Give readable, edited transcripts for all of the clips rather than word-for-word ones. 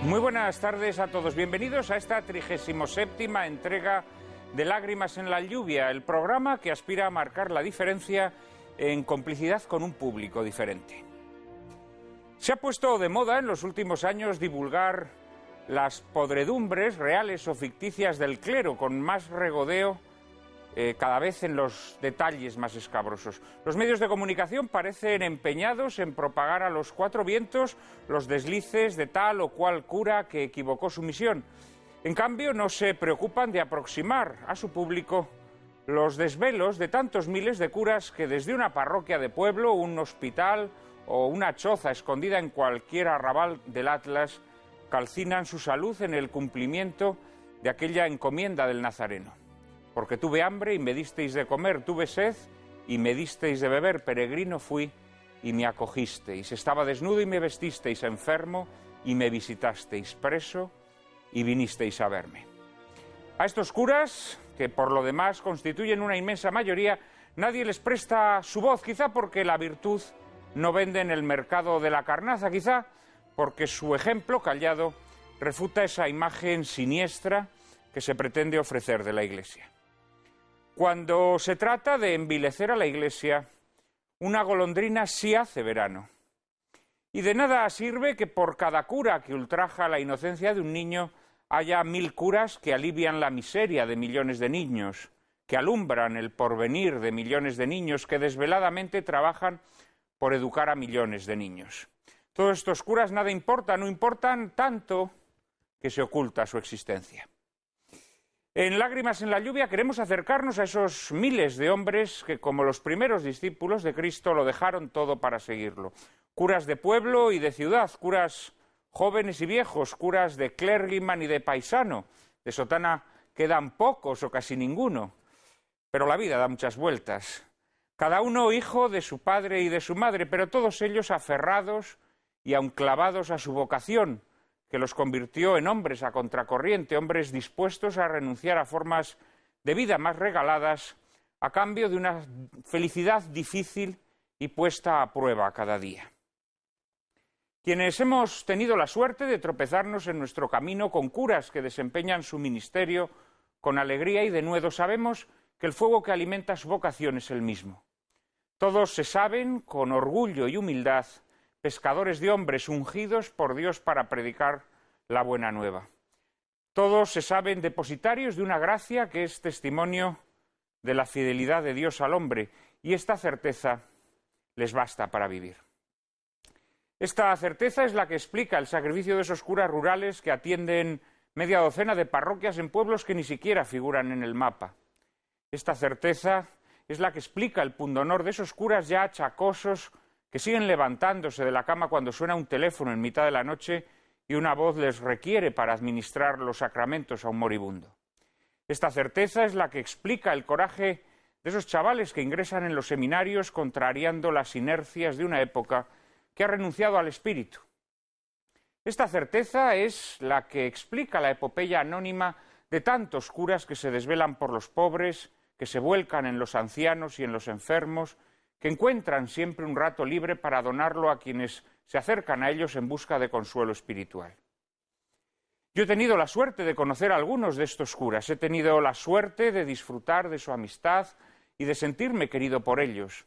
Muy buenas tardes a todos. Bienvenidos a esta 37ª entrega de Lágrimas en la lluvia, el programa que aspira a marcar la diferencia en complicidad con un público diferente. Se ha puesto de moda en los últimos años divulgar las podredumbres reales o ficticias del clero con más regodeo, cada vez en los detalles más escabrosos. Los medios de comunicación parecen empeñados en propagar a los cuatro vientos los deslices de tal o cual cura que equivocó su misión. En cambio, no se preocupan de aproximar a su público los desvelos de tantos miles de curas que desde una parroquia de pueblo, un hospital o una choza escondida en cualquier arrabal del Atlas calcinan su salud en el cumplimiento de aquella encomienda del Nazareno. Porque tuve hambre y me disteis de comer, tuve sed y me disteis de beber, peregrino fui y me acogisteis, estaba desnudo y me vestisteis, enfermo y me visitasteis, preso y vinisteis a verme. A estos curas, que por lo demás constituyen una inmensa mayoría, nadie les presta su voz, quizá porque la virtud no vende en el mercado de la carnaza, quizá porque su ejemplo callado refuta esa imagen siniestra que se pretende ofrecer de la Iglesia. Cuando se trata de envilecer a la Iglesia, una golondrina sí hace verano. Y de nada sirve que por cada cura que ultraja la inocencia de un niño haya 1000 curas que alivian la miseria de millones de niños, que alumbran el porvenir de millones de niños, que desveladamente trabajan por educar a millones de niños. Todos estos curas nada importan, no importan tanto que se oculta su existencia. En Lágrimas en la lluvia queremos acercarnos a esos miles de hombres que, como los primeros discípulos de Cristo, lo dejaron todo para seguirlo. Curas de pueblo y de ciudad, curas jóvenes y viejos, curas de clergyman y de paisano. De sotana quedan pocos o casi ninguno, pero la vida da muchas vueltas. Cada uno hijo de su padre y de su madre, pero todos ellos aferrados y aun clavados a su vocación, que los convirtió en hombres a contracorriente, hombres dispuestos a renunciar a formas de vida más regaladas a cambio de una felicidad difícil y puesta a prueba cada día. Quienes hemos tenido la suerte de tropezarnos en nuestro camino con curas que desempeñan su ministerio con alegría y denuedo, sabemos que el fuego que alimenta su vocación es el mismo. Todos se saben, con orgullo y humildad, pescadores de hombres ungidos por Dios para predicar la buena nueva. Todos se saben depositarios de una gracia que es testimonio de la fidelidad de Dios al hombre, y esta certeza les basta para vivir. Esta certeza es la que explica el sacrificio de esos curas rurales que atienden media docena de parroquias en pueblos que ni siquiera figuran en el mapa. Esta certeza es la que explica el pundonor de esos curas ya achacosos que siguen levantándose de la cama cuando suena un teléfono en mitad de la noche y una voz les requiere para administrar los sacramentos a un moribundo. Esta certeza es la que explica el coraje de esos chavales que ingresan en los seminarios contrariando las inercias de una época que ha renunciado al espíritu. Esta certeza es la que explica la epopeya anónima de tantos curas que se desvelan por los pobres, que se vuelcan en los ancianos y en los enfermos, que encuentran siempre un rato libre para donarlo a quienes se acercan a ellos en busca de consuelo espiritual. Yo he tenido la suerte de conocer a algunos de estos curas, he tenido la suerte de disfrutar de su amistad y de sentirme querido por ellos.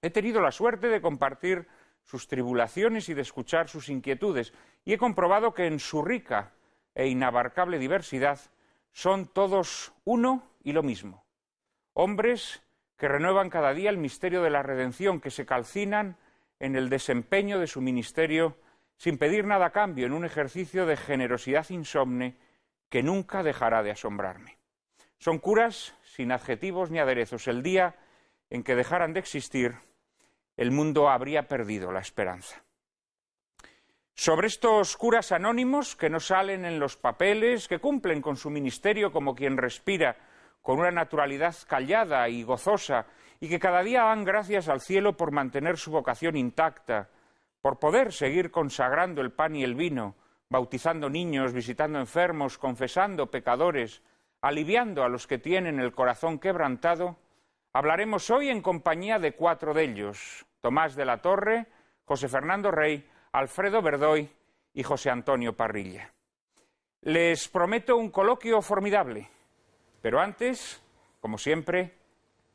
He tenido la suerte de compartir sus tribulaciones y de escuchar sus inquietudes, y he comprobado que en su rica e inabarcable diversidad son todos uno y lo mismo. Hombres que renuevan cada día el misterio de la redención, que se calcinan en el desempeño de su ministerio sin pedir nada a cambio, en un ejercicio de generosidad insomne que nunca dejará de asombrarme. Son curas sin adjetivos ni aderezos. El día en que dejaran de existir, el mundo habría perdido la esperanza. Sobre estos curas anónimos que no salen en los papeles, que cumplen con su ministerio como quien respira, con una naturalidad callada y gozosa, y que cada día dan gracias al cielo por mantener su vocación intacta, por poder seguir consagrando el pan y el vino, bautizando niños, visitando enfermos, confesando pecadores, aliviando a los que tienen el corazón quebrantado, hablaremos hoy en compañía de 4 de ellos: Tomás de la Torre, José Fernando Rey, Alfredo Verdoy y José Antonio Parrilla. Les prometo un coloquio formidable, pero antes, como siempre,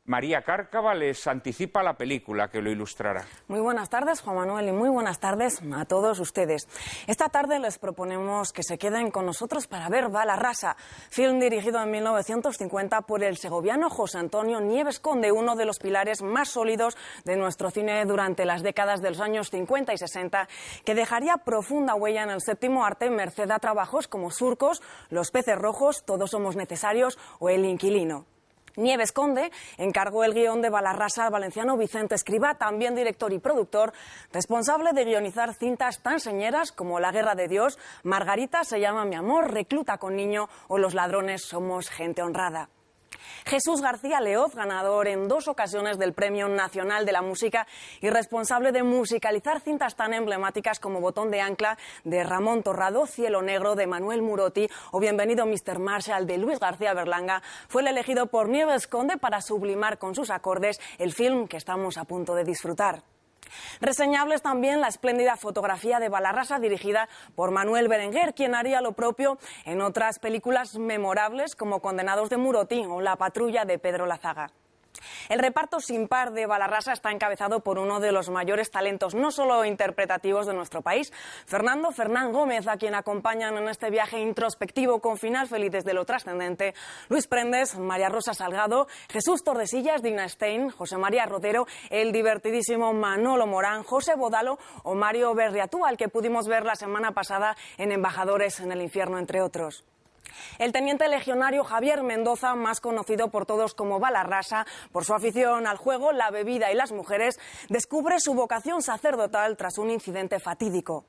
María Cárcava les anticipa la película que lo ilustrará. Muy buenas tardes, Juan Manuel, y muy buenas tardes a todos ustedes. Esta tarde les proponemos que se queden con nosotros para ver Balarrasa, film dirigido en 1950 por el segoviano José Antonio Nieves Conde, uno de los pilares más sólidos de nuestro cine durante las décadas de los años 50 y 60, que dejaría profunda huella en el séptimo arte merced a trabajos como Surcos, Los peces rojos, Todos somos necesarios o El inquilino. Nieves Conde encargó el guión de Balarrasa al valenciano Vicente Escrivá, también director y productor, responsable de guionizar cintas tan señeras como La guerra de Dios, Margarita se llama mi amor, Recluta con niño o Los ladrones somos gente honrada. Jesús García Leoz, ganador en 2 ocasiones del Premio Nacional de la Música y responsable de musicalizar cintas tan emblemáticas como Botón de ancla de Ramón Torrado, Cielo negro de Manuel Murotti o Bienvenido Mr. Marshall de Luis García Berlanga, fue el elegido por Nieves Conde para sublimar con sus acordes el film que estamos a punto de disfrutar. Reseñables también la espléndida fotografía de Balarrasa dirigida por Manuel Berenguer, quien haría lo propio en otras películas memorables como Condenados de Murotti o La patrulla de Pedro Lazaga. El reparto sin par de Balarrasa está encabezado por uno de los mayores talentos, no solo interpretativos de nuestro país, Fernando Fernán Gómez, a quien acompañan en este viaje introspectivo con final feliz desde lo trascendente, Luis Prendes, María Rosa Salgado, Jesús Tordesillas, Dina Stein, José María Rodero, el divertidísimo Manolo Morán, José Bodalo o Mario Berriatú, al que pudimos ver la semana pasada en Embajadores en el infierno, entre otros. El teniente legionario Javier Mendoza, más conocido por todos como Balarrasa, por su afición al juego, la bebida y las mujeres, descubre su vocación sacerdotal tras un incidente fatídico.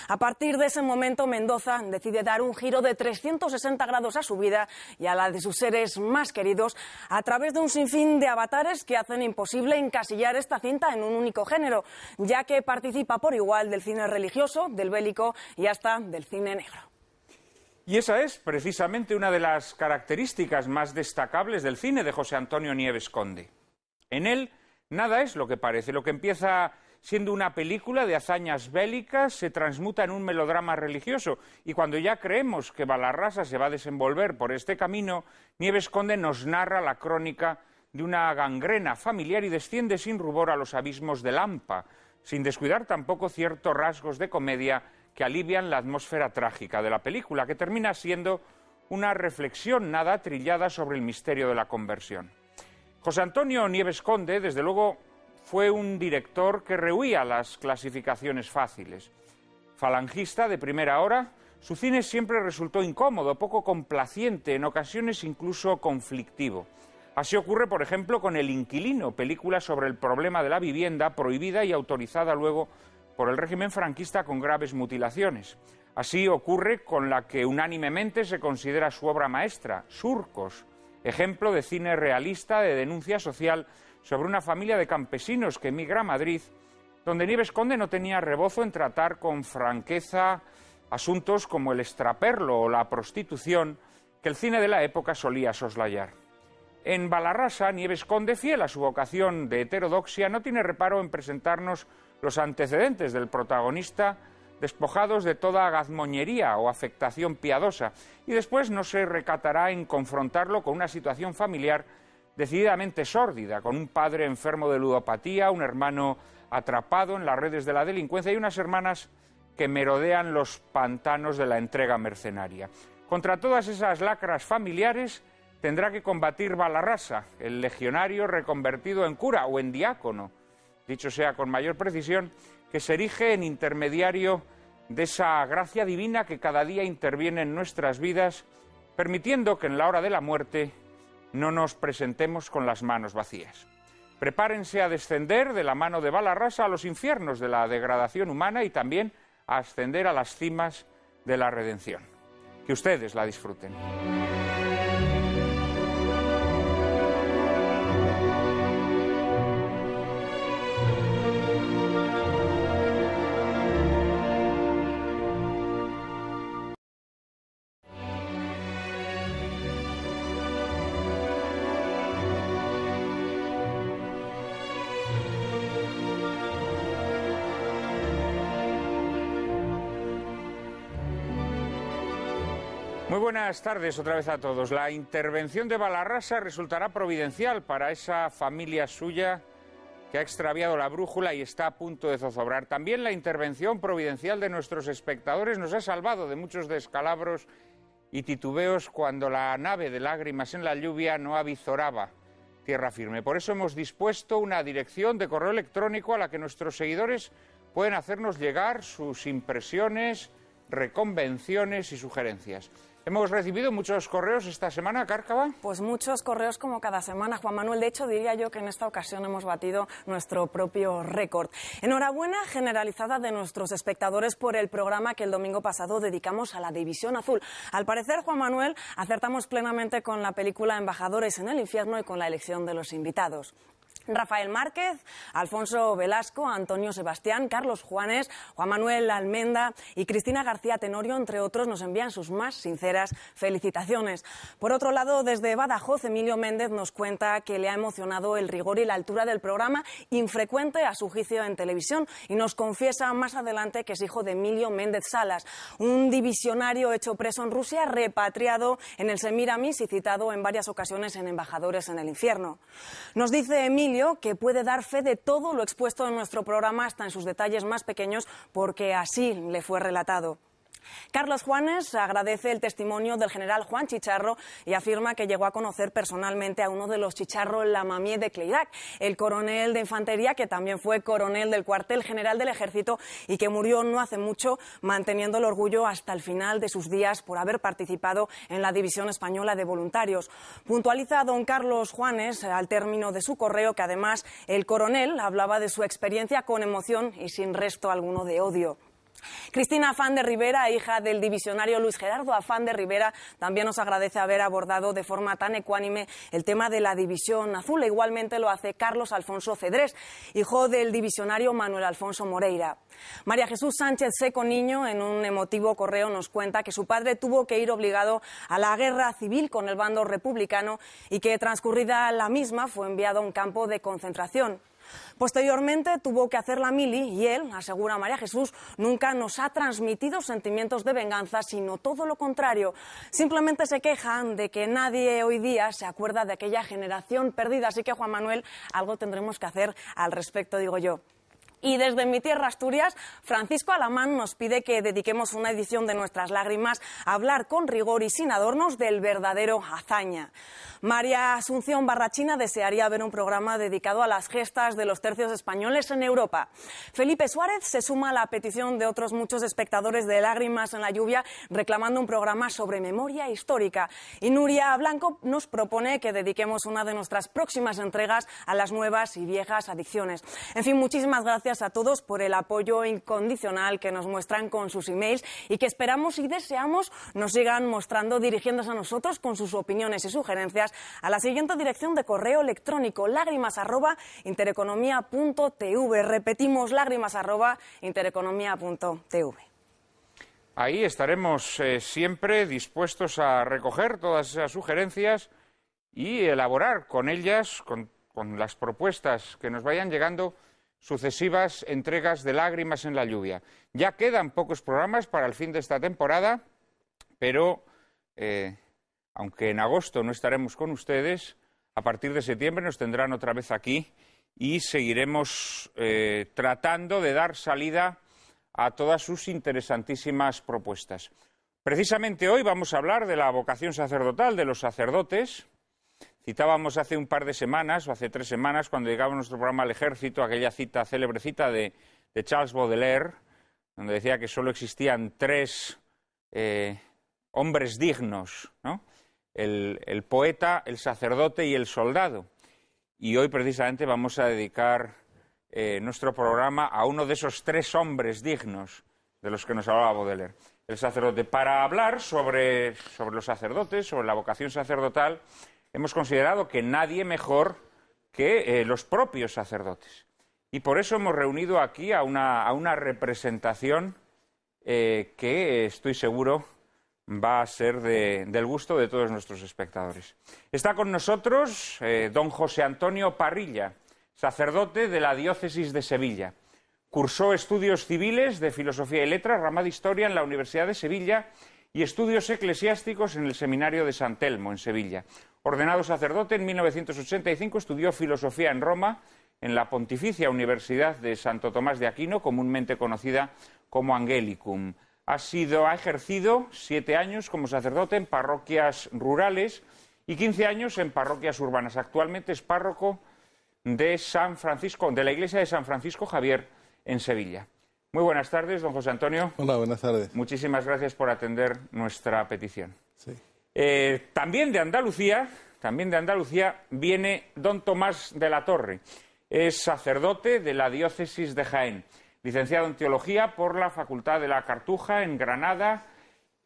A partir de ese momento, Mendoza decide dar un giro de 360 grados a su vida y a la de sus seres más queridos a través de un sinfín de avatares que hacen imposible encasillar esta cinta en un único género, ya que participa por igual del cine religioso, del bélico y hasta del cine negro. Y esa es precisamente una de las características más destacables del cine de José Antonio Nieves Conde. En él nada es lo que parece. Lo que empieza siendo una película de hazañas bélicas se transmuta en un melodrama religioso, y cuando ya creemos que Balarrasa se va a desenvolver por este camino, Nieves Conde nos narra la crónica de una gangrena familiar y desciende sin rubor a los abismos del hampa, sin descuidar tampoco ciertos rasgos de comedia que alivian la atmósfera trágica de la película, que termina siendo una reflexión nada trillada sobre el misterio de la conversión. José Antonio Nieves Conde, desde luego, fue un director que rehuía las clasificaciones fáciles. Falangista de primera hora, su cine siempre resultó incómodo, poco complaciente, en ocasiones incluso conflictivo. Así ocurre, por ejemplo, con El inquilino, película sobre el problema de la vivienda, prohibida y autorizada luego por el régimen franquista con graves mutilaciones. Así ocurre con la que unánimemente se considera su obra maestra, Surcos, ejemplo de cine realista de denuncia social sobre una familia de campesinos que emigra a Madrid, donde Nieves Conde no tenía rebozo en tratar con franqueza asuntos como el extraperlo o la prostitución que el cine de la época solía soslayar. En Balarrasa, Nieves Conde, fiel a su vocación de heterodoxia, no tiene reparo en presentarnos los antecedentes del protagonista, despojados de toda gazmoñería o afectación piadosa, y después no se recatará en confrontarlo con una situación familiar decididamente sórdida, con un padre enfermo de ludopatía, un hermano atrapado en las redes de la delincuencia y unas hermanas que merodean los pantanos de la entrega mercenaria. Contra todas esas lacras familiares tendrá que combatir Balarrasa, el legionario reconvertido en cura o en diácono, dicho sea con mayor precisión, que se erige en intermediario de esa gracia divina que cada día interviene en nuestras vidas, permitiendo que en la hora de la muerte no nos presentemos con las manos vacías. Prepárense a descender de la mano de Balarrasa a los infiernos de la degradación humana y también a ascender a las cimas de la redención. Que ustedes la disfruten. Muy buenas tardes otra vez a todos. La intervención de Balarrasa resultará providencial para esa familia suya que ha extraviado la brújula y está a punto de zozobrar. También la intervención providencial de nuestros espectadores nos ha salvado de muchos descalabros y titubeos cuando la nave de Lágrimas en la Lluvia no avizoraba tierra firme. Por eso hemos dispuesto una dirección de correo electrónico a la que nuestros seguidores pueden hacernos llegar sus impresiones, reconvenciones y sugerencias. Hemos recibido muchos correos esta semana, Cárcava. Pues muchos correos como cada semana, Juan Manuel. De hecho, diría yo que en esta ocasión hemos batido nuestro propio récord. Enhorabuena generalizada de nuestros espectadores por el programa que el domingo pasado dedicamos a la División Azul. Al parecer, Juan Manuel, acertamos plenamente con la película Embajadores en el Infierno y con la elección de los invitados. Rafael Márquez, Alfonso Velasco, Antonio Sebastián, Carlos Juanes, Juan Manuel Almenda y Cristina García Tenorio, entre otros, nos envían sus más sinceras felicitaciones. Por otro lado, desde Badajoz, Emilio Méndez nos cuenta que le ha emocionado el rigor y la altura del programa, infrecuente a su juicio en televisión, y nos confiesa más adelante que es hijo de Emilio Méndez Salas, un divisionario hecho preso en Rusia, repatriado en el Semiramis y citado en varias ocasiones en Embajadores en el Infierno. Nos dice Emilio que puede dar fe de todo lo expuesto en nuestro programa, hasta en sus detalles más pequeños, porque así le fue relatado. Carlos Juanes agradece el testimonio del general Juan Chicharro y afirma que llegó a conocer personalmente a uno de los Chicharro Lamamié de Cleirac, el coronel de infantería que también fue coronel del cuartel general del ejército y que murió no hace mucho, manteniendo el orgullo hasta el final de sus días por haber participado en la División Española de Voluntarios. Puntualiza don Carlos Juanes al término de su correo que además el coronel hablaba de su experiencia con emoción y sin resto alguno de odio. Cristina Afán de Rivera, hija del divisionario Luis Gerardo Afán de Rivera, también nos agradece haber abordado de forma tan ecuánime el tema de la División Azul. Igualmente lo hace Carlos Alfonso Cedrés, hijo del divisionario Manuel Alfonso Moreira. María Jesús Sánchez Seco Niño, en un emotivo correo, nos cuenta que su padre tuvo que ir obligado a la guerra civil con el bando republicano y que, transcurrida la misma, fue enviado a un campo de concentración. Posteriormente tuvo que hacer la mili y él, asegura María Jesús, nunca nos ha transmitido sentimientos de venganza, sino todo lo contrario. Simplemente se quejan de que nadie hoy día se acuerda de aquella generación perdida. Así que, Juan Manuel, algo tendremos que hacer al respecto, digo yo. Y desde mi tierra, Asturias, Francisco Alamán nos pide que dediquemos una edición de Nuestras Lágrimas a hablar con rigor y sin adornos del verdadero Azaña. María Asunción Barrachina desearía ver un programa dedicado a las gestas de los tercios españoles en Europa. Felipe Suárez se suma a la petición de otros muchos espectadores de Lágrimas en la Lluvia, reclamando un programa sobre memoria histórica. Y Nuria Blanco nos propone que dediquemos una de nuestras próximas entregas a las nuevas y viejas adicciones. En fin, muchísimas gracias a todos por el apoyo incondicional que nos muestran con sus emails y que esperamos y deseamos nos sigan mostrando dirigiéndose a nosotros con sus opiniones y sugerencias a la siguiente dirección de correo electrónico: lágrimas@intereconomia.tv. Repetimos, lágrimas@intereconomia.tv. Ahí estaremos siempre dispuestos a recoger todas esas sugerencias y elaborar con ellas, con las propuestas que nos vayan llegando, sucesivas entregas de Lágrimas en la Lluvia. Ya quedan pocos programas para el fin de esta temporada, pero aunque en agosto no estaremos con ustedes, a partir de septiembre nos tendrán otra vez aquí y seguiremos tratando de dar salida a todas sus interesantísimas propuestas. Precisamente hoy vamos a hablar de la vocación sacerdotal, de los sacerdotes. Citábamos hace un par de semanas, o hace 3 semanas, cuando llegaba nuestro programa al Ejército, aquella célebre cita de Charles Baudelaire, donde decía que solo existían 3 hombres dignos, ¿no? El poeta, el sacerdote y el soldado. Y hoy precisamente vamos a dedicar nuestro programa a uno de esos 3 hombres dignos de los que nos hablaba Baudelaire, el sacerdote. Para hablar sobre los sacerdotes, sobre la vocación sacerdotal, hemos considerado que nadie mejor que los propios sacerdotes. Y por eso hemos reunido aquí a una representación que estoy seguro va a ser del gusto de todos nuestros espectadores. Está con nosotros don José Antonio Parrilla, sacerdote de la diócesis de Sevilla. Cursó estudios civiles de Filosofía y Letras, rama de Historia en la Universidad de Sevilla y estudios eclesiásticos en el Seminario de San Telmo, en Sevilla. Ordenado sacerdote, en 1985 estudió filosofía en Roma, en la Pontificia Universidad de Santo Tomás de Aquino, comúnmente conocida como Angelicum. Ha ejercido 7 años como sacerdote en parroquias rurales y 15 años en parroquias urbanas. Actualmente es párroco de la iglesia de San Francisco Javier en Sevilla. Muy buenas tardes, don José Antonio. Hola, buenas tardes. Muchísimas gracias por atender nuestra petición. Sí. También de Andalucía viene don Tomás de la Torre. Es sacerdote de la diócesis de Jaén, licenciado en Teología por la Facultad de la Cartuja en Granada.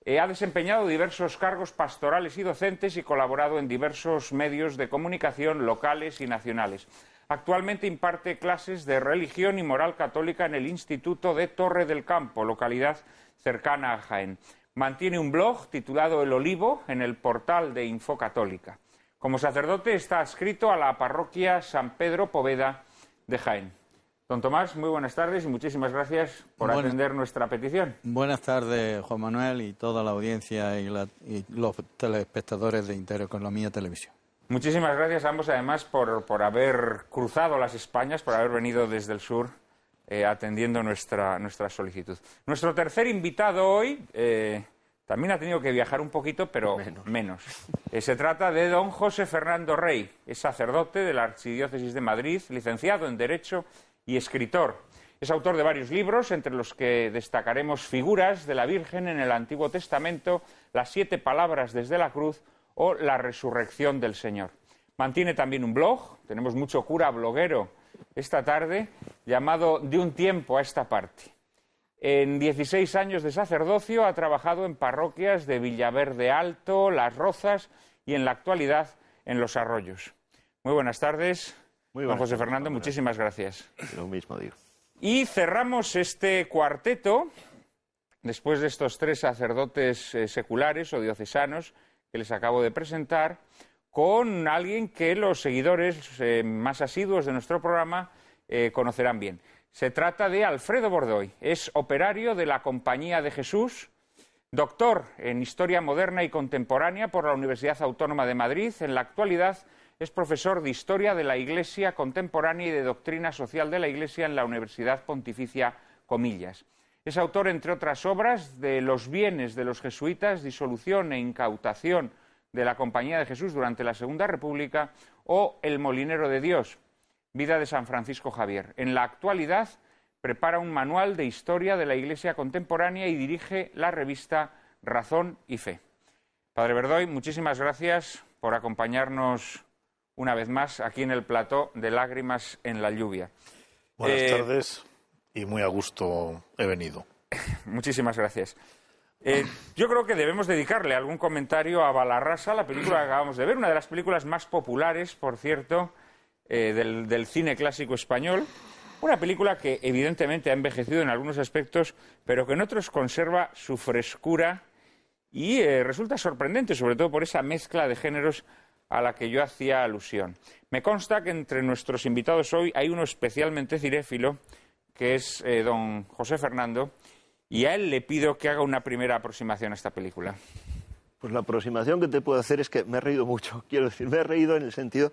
Ha desempeñado diversos cargos pastorales y docentes y colaborado en diversos medios de comunicación locales y nacionales. Actualmente imparte clases de religión y moral católica en el Instituto de Torre del Campo, localidad cercana a Jaén. Mantiene un blog titulado El Olivo en el portal de Infocatólica. Como sacerdote está adscrito a la parroquia San Pedro Poveda de Jaén. Don Tomás, muy buenas tardes y muchísimas gracias por atender nuestra petición. Buenas tardes, Juan Manuel, y toda la audiencia y los telespectadores de Intereconomía Televisión. Muchísimas gracias a ambos, además, por haber cruzado las Españas, por haber venido desde el sur atendiendo nuestra solicitud. Nuestro tercer invitado hoy también ha tenido que viajar un poquito, pero menos. Se trata de don José Fernando Rey. Es sacerdote de la Archidiócesis de Madrid, licenciado en Derecho y escritor. Es autor de varios libros, entre los que destacaremos Figuras de la Virgen en el Antiguo Testamento, Las 7 palabras desde la cruz o La resurrección del Señor. Mantiene también un blog, tenemos mucho cura bloguero esta tarde, llamado De un tiempo a esta parte. En 16 años de sacerdocio ha trabajado en parroquias de Villaverde Alto, Las Rozas y en la actualidad en Los Arroyos. Muy buenas tardes. Don José Fernando, muchísimas gracias. Lo mismo digo. Y cerramos este cuarteto, después de estos 3 sacerdotes seculares o diocesanos que les acabo de presentar, con alguien que los seguidores más asiduos de nuestro programa conocerán bien. Se trata de Alfredo Bordoy. Es operario de la Compañía de Jesús, doctor en Historia Moderna y Contemporánea por la Universidad Autónoma de Madrid. En la actualidad es profesor de Historia de la Iglesia Contemporánea y de Doctrina Social de la Iglesia en la Universidad Pontificia Comillas. Es autor, entre otras obras, de Los bienes de los jesuitas, disolución e incautación de la Compañía de Jesús durante la Segunda República, o El molinero de Dios, vida de San Francisco Javier. En la actualidad prepara un manual de historia de la Iglesia contemporánea y dirige la revista Razón y Fe. Padre Bordoy, muchísimas gracias por acompañarnos una vez más aquí en el plató de Lágrimas en la Lluvia. Buenas tardes y muy a gusto he venido. Muchísimas gracias. Yo creo que debemos dedicarle algún comentario a Balarrasa, la película que acabamos de ver, una de las películas más populares, por cierto, del cine clásico español. Una película que evidentemente ha envejecido en algunos aspectos, pero que en otros conserva su frescura y resulta sorprendente, sobre todo por esa mezcla de géneros a la que yo hacía alusión. Me consta que entre nuestros invitados hoy hay uno especialmente cinéfilo, que es don José Fernando, y a él le pido que haga una primera aproximación a esta película. Pues la aproximación que te puedo hacer es que me he reído mucho. Quiero decir, me he reído en el sentido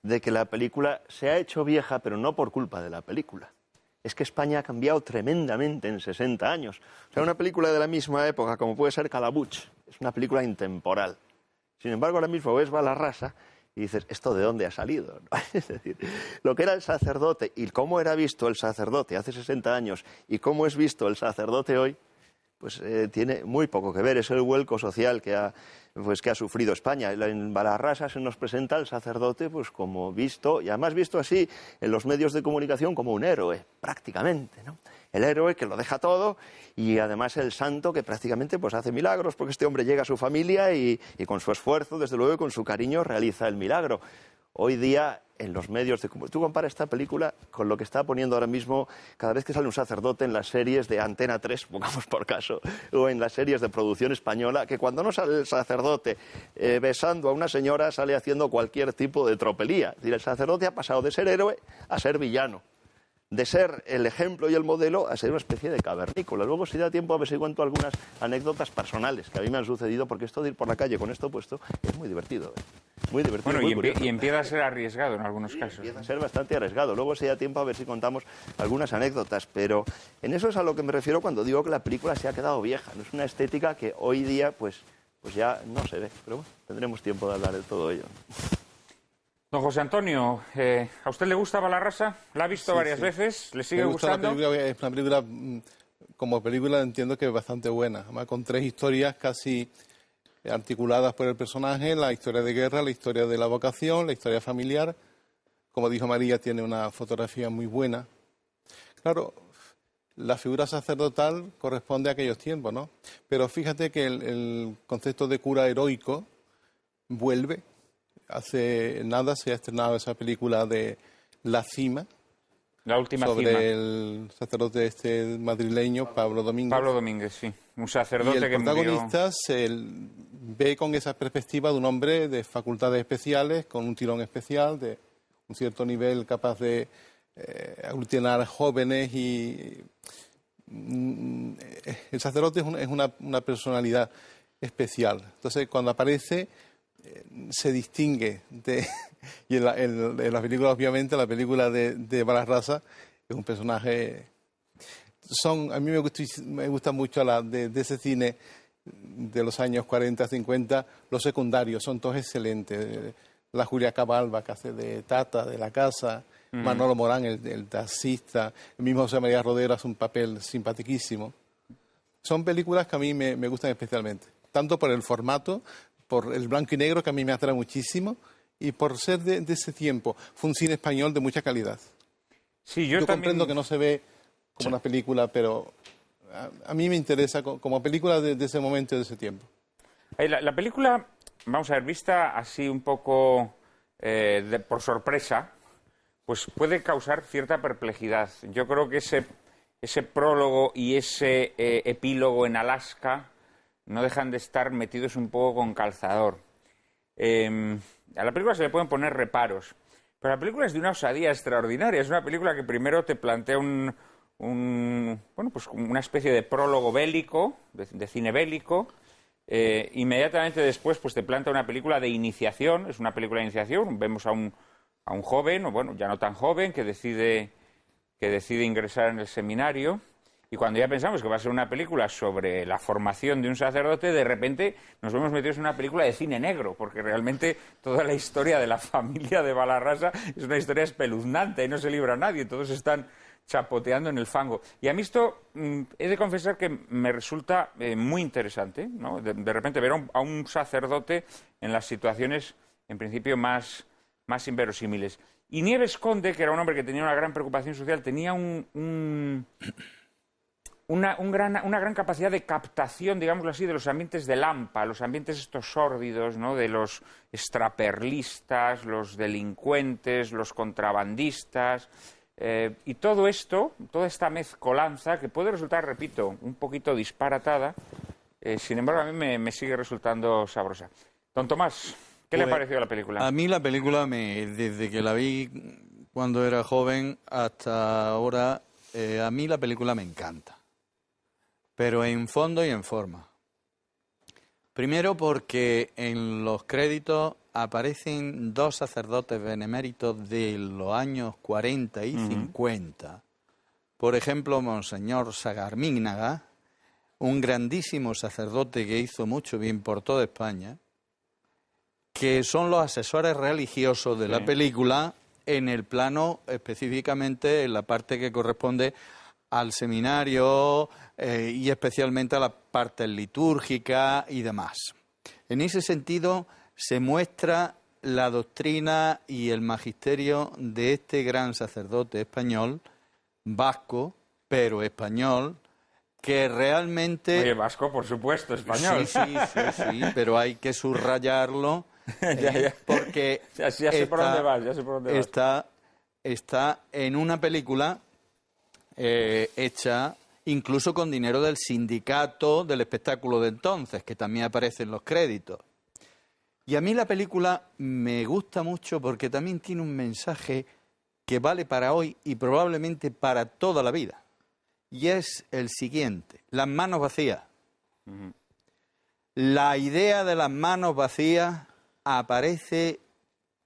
de que la película se ha hecho vieja, pero no por culpa de la película. Es que España ha cambiado tremendamente en 60 años. O sea, una película de la misma época, como puede ser Calabuch, es una película intemporal. Sin embargo, ahora mismo ves Balarrasa y dices, ¿esto de dónde ha salido? Es decir, lo que era el sacerdote y cómo era visto el sacerdote hace 60 años y cómo es visto el sacerdote hoy, pues tiene muy poco que ver. Es el vuelco social que ha sufrido España. En Balarrasa se nos presenta al sacerdote pues como visto, y además visto así en los medios de comunicación, como un héroe, prácticamente, ¿no? El héroe que lo deja todo y además el santo que prácticamente pues hace milagros, porque este hombre llega a su familia y con su esfuerzo, desde luego, y con su cariño realiza el milagro. Hoy día, en los medios de comunicación, tú comparas esta película con lo que está poniendo ahora mismo cada vez que sale un sacerdote en las series de Antena 3, pongamos por caso, o en las series de producción española, que cuando no sale el sacerdote besando a una señora, sale haciendo cualquier tipo de tropelía. Es decir, el sacerdote ha pasado de ser héroe a ser villano. de ser el ejemplo y el modelo a ser una especie de cavernícola. Luego, si da tiempo, a ver si cuento algunas anécdotas personales que a mí me han sucedido, porque esto de ir por la calle con esto puesto es muy divertido. Muy divertido. Bueno, muy y empieza a ser arriesgado en algunos casos. Empieza a ser bastante arriesgado. Luego, si da tiempo, a ver si contamos algunas anécdotas. Pero en eso es a lo que me refiero cuando digo que la película se ha quedado vieja. No es una estética que hoy día, pues ya no se ve. Pero bueno, tendremos tiempo de hablar de todo ello. Don José Antonio, ¿a usted le gusta Balarrasa? ¿La ha visto varias veces? ¿Le sigue gustando? Es una película, como película entiendo que es bastante buena. Además, con 3 historias casi articuladas por el personaje: la historia de guerra, la historia de la vocación, la historia familiar. Como dijo María, tiene una fotografía muy buena. Claro, la figura sacerdotal corresponde a aquellos tiempos, ¿no? Pero fíjate que el concepto de cura heroico vuelve. Hace nada se ha estrenado esa película de La Cima. La última sobre cima. El sacerdote madrileño, Pablo Domínguez. Pablo Domínguez, sí. Un sacerdote que murió. Y el protagonista se ve con esa perspectiva de un hombre de facultades especiales, con un tirón especial, de un cierto nivel, capaz de aglutinar jóvenes. Y el sacerdote es una personalidad especial. Entonces, cuando aparece, se distingue y en la película, obviamente, la película de Balarrasa, es un personaje. A mí me gusta mucho de ese cine de los años 40, 50, los secundarios, son todos excelentes. La Julia Cabalba, que hace de Tata, de la casa, Manolo Morán, el taxista, el mismo José María Rodero hace un papel simpaticísimo. Son películas que a mí me gustan especialmente, tanto por el formato, por el blanco y negro, que a mí me atrae muchísimo, y por ser de ese tiempo. Fue un cine español de mucha calidad. Sí, yo también comprendo que no se ve como una película, pero a mí me interesa como película de ese momento y de ese tiempo. La película, vamos a ver, vista así un poco por sorpresa, pues puede causar cierta perplejidad. Yo creo que ese prólogo y ese epílogo en Alaska no dejan de estar metidos un poco con calzador. A la película se le pueden poner reparos, pero la película es de una osadía extraordinaria. Es una película que primero te plantea pues una especie de prólogo bélico, de cine bélico. Inmediatamente después pues te plantea una película de iniciación. Es una película de iniciación. Vemos a un joven, o bueno, ya no tan joven, que decide ingresar en el seminario. Y cuando ya pensamos que va a ser una película sobre la formación de un sacerdote, de repente nos vemos metidos en una película de cine negro, porque realmente toda la historia de la familia de Balarrasa es una historia espeluznante y no se libra a nadie, todos están chapoteando en el fango. Y a mí esto, he de confesar que me resulta muy interesante, ¿no? De repente ver a un sacerdote en las situaciones, en principio, más inverosímiles. Y Nieves Conde, que era un hombre que tenía una gran preocupación social, tenía una gran capacidad de captación, digámoslo así, de los ambientes de Lampa, los ambientes estos sórdidos, ¿no? De los extraperlistas, los delincuentes, los contrabandistas, y todo esto, toda esta mezcolanza, que puede resultar, repito, un poquito disparatada, sin embargo a mí me sigue resultando sabrosa. Don Tomás, ¿qué le ha parecido la película? A mí la película, desde que la vi cuando era joven hasta ahora, a mí la película me encanta. Pero en fondo y en forma. Primero porque en los créditos aparecen 2 sacerdotes beneméritos de los años 40 y 50. Por ejemplo, Monseñor Sagarmínaga, un grandísimo sacerdote que hizo mucho bien por toda España, que son los asesores religiosos de la película en el plano, específicamente en la parte que corresponde al seminario y especialmente a la parte litúrgica y demás. En ese sentido se muestra la doctrina y el magisterio de este gran sacerdote español, vasco, pero español, que realmente... Oye, vasco, por supuesto, español. Sí, pero hay que subrayarlo porque ya sé por dónde vas, está en una película hecha incluso con dinero del sindicato del espectáculo de entonces, que también aparece en los créditos. Y a mí la película me gusta mucho porque también tiene un mensaje que vale para hoy y probablemente para toda la vida. Y es el siguiente: las manos vacías. La idea de las manos vacías aparece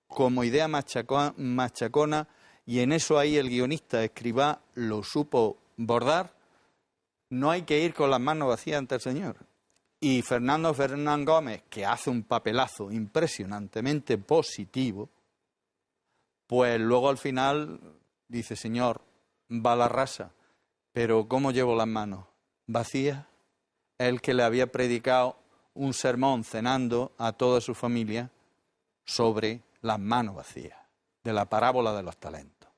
como idea machacona, y en eso ahí el guionista Escrivá lo supo bordar. No hay que ir con las manos vacías ante el Señor. Y Fernando Fernán Gómez, que hace un papelazo impresionantemente positivo, pues luego al final dice: Señor, va la raza, pero ¿cómo llevo las manos? ¿Vacías? Él que le había predicado un sermón cenando a toda su familia sobre las manos vacías, de la parábola de los talentos.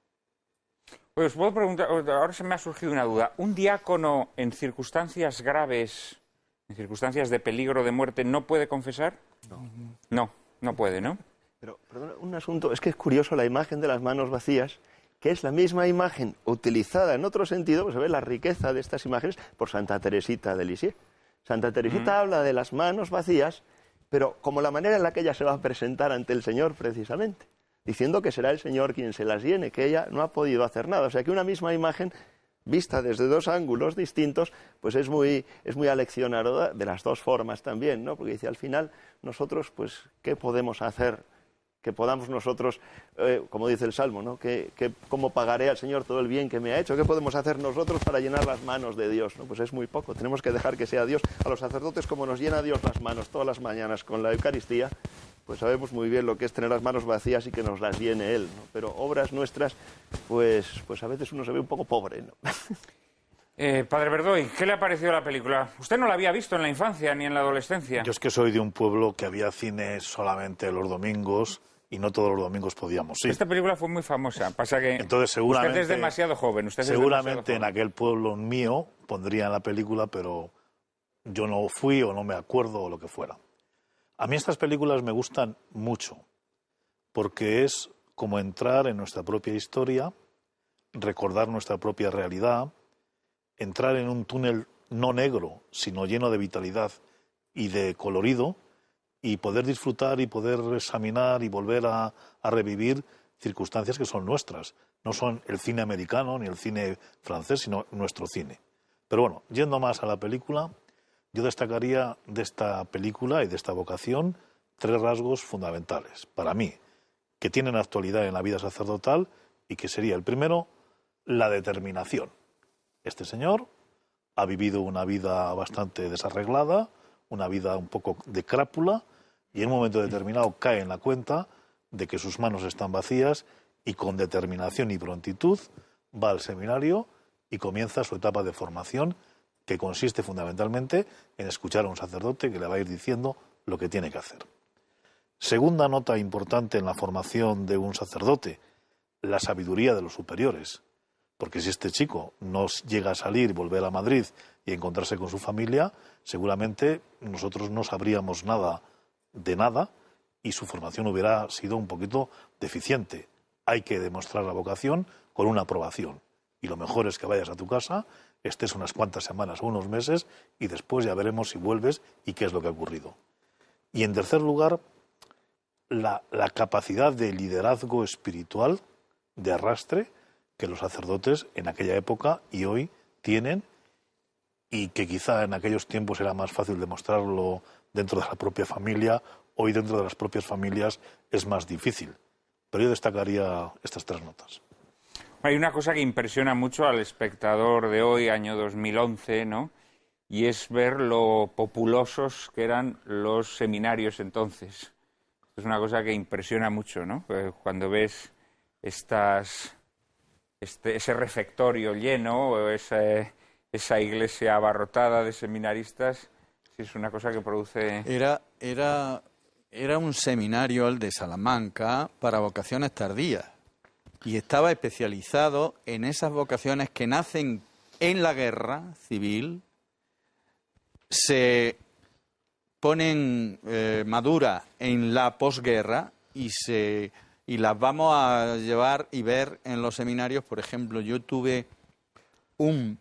Pues puedo preguntar, ahora se me ha surgido una duda. ¿Un diácono en circunstancias graves, en circunstancias de peligro de muerte, no puede confesar? No puede, ¿no? Pero, perdona, un asunto, es que es curioso la imagen de las manos vacías, que es la misma imagen utilizada en otro sentido, pues se ve la riqueza de estas imágenes por Santa Teresita de Lisieux. Santa Teresita habla de las manos vacías, pero como la manera en la que ella se va a presentar ante el Señor precisamente, diciendo que será el Señor quien se las llene, que ella no ha podido hacer nada. O sea que una misma imagen, vista desde dos ángulos distintos, pues es muy aleccionadora de las dos formas también, ¿no? Porque dice, al final, nosotros, pues, ¿qué podemos hacer? Que podamos nosotros, como dice el Salmo, ¿no? ¿Cómo pagaré al Señor todo el bien que me ha hecho? ¿Qué podemos hacer nosotros para llenar las manos de Dios? ¿No? Pues es muy poco. Tenemos que dejar que sea Dios. A los sacerdotes, como nos llena Dios las manos todas las mañanas con la Eucaristía, pues sabemos muy bien lo que es tener las manos vacías y que nos las llene Él, ¿no? Pero obras nuestras, pues a veces uno se ve un poco pobre, ¿no? Padre Verdoy, ¿qué le ha parecido la película? Usted no la había visto en la infancia ni en la adolescencia. Yo es que soy de un pueblo que había cine solamente los domingos y no todos los domingos podíamos ir. Esta película fue muy famosa. Pasa que entonces, seguramente, usted es demasiado joven. Seguramente en aquel pueblo mío pondrían la película, pero yo no fui o no me acuerdo o lo que fuera. A mí estas películas me gustan mucho porque es como entrar en nuestra propia historia, recordar nuestra propia realidad, entrar en un túnel no negro, sino lleno de vitalidad y de colorido, y poder disfrutar y poder examinar y volver a revivir circunstancias que son nuestras. No son el cine americano ni el cine francés, sino nuestro cine. Pero bueno, yendo más a la película, yo destacaría de esta película y de esta vocación 3 rasgos fundamentales, para mí, que tienen actualidad en la vida sacerdotal y que sería el primero, la determinación. Este señor ha vivido una vida bastante desarreglada, una vida un poco de crápula, y en un momento determinado cae en la cuenta de que sus manos están vacías y con determinación y prontitud va al seminario y comienza su etapa de formación, que consiste fundamentalmente en escuchar a un sacerdote que le va a ir diciendo lo que tiene que hacer. Segunda nota importante en la formación de un sacerdote, la sabiduría de los superiores. Porque si este chico no llega a salir y volver a Madrid y encontrarse con su familia, seguramente nosotros no sabríamos nada de nada y su formación hubiera sido un poquito deficiente. Hay que demostrar la vocación con una aprobación. Y lo mejor es que vayas a tu casa, estés unas cuantas semanas o unos meses y después ya veremos si vuelves y qué es lo que ha ocurrido. Y en tercer lugar, la capacidad de liderazgo espiritual, de arrastre, que los sacerdotes en aquella época y hoy tienen, y que quizá en aquellos tiempos era más fácil demostrarlo dentro de la propia familia, hoy dentro de las propias familias es más difícil. Pero yo destacaría estas 3 notas. Hay una cosa que impresiona mucho al espectador de hoy, año 2011, ¿no? Y es ver lo populosos que eran los seminarios entonces. Es una cosa que impresiona mucho, ¿no? Cuando ves ese refectorio lleno, o esa iglesia abarrotada de seminaristas, sí es una cosa que produce... Era un seminario, el de Salamanca, para vocaciones tardías. Y estaba especializado en esas vocaciones que nacen en la guerra civil, se ponen maduras en la posguerra y las vamos a llevar y ver en los seminarios. Por ejemplo, yo tuve un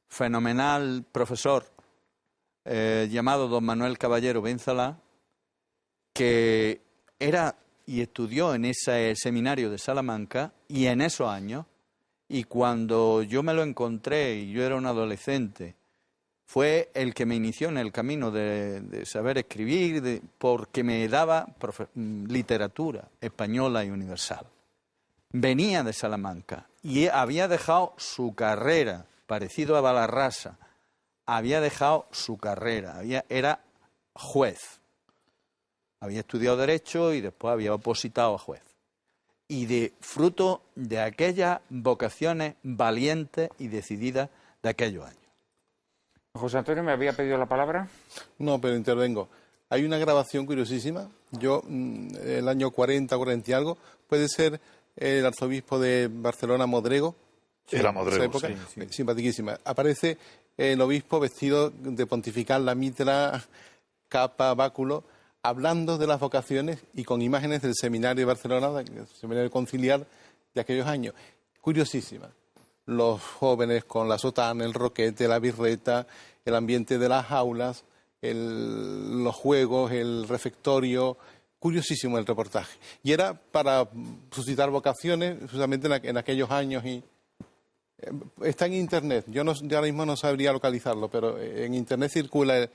fenomenal profesor llamado don Manuel Caballero Benzalá, que era y estudió en ese seminario de Salamanca Y en esos años, y cuando yo me lo encontré y yo era un adolescente, fue el que me inició en el camino de saber escribir, porque me daba literatura española y universal. Venía de Salamanca y había dejado su carrera, parecido a Balarrasa, había dejado su carrera, era juez. Había estudiado Derecho y después había opositado a juez. Y de fruto de aquellas vocaciones valientes y decididas de aquellos años. José Antonio, ¿me había pedido la palabra? No, pero intervengo. Hay una grabación curiosísima. Yo, el año 40, 40 y algo, puede ser el arzobispo de Barcelona, Modrego. Era Modrego, época, sí. simpaticísima. Aparece el obispo vestido de pontifical, la mitra, capa, báculo, hablando de las vocaciones y con imágenes del seminario de Barcelona, el seminario conciliar de aquellos años. Curiosísima. Los jóvenes con la sotana, el roquete, la birreta, el ambiente de las aulas, los juegos, el refectorio. Curiosísimo el reportaje. Y era para suscitar vocaciones, justamente en aquellos años. Y está en Internet. Yo ahora mismo no sabría localizarlo, pero en Internet circula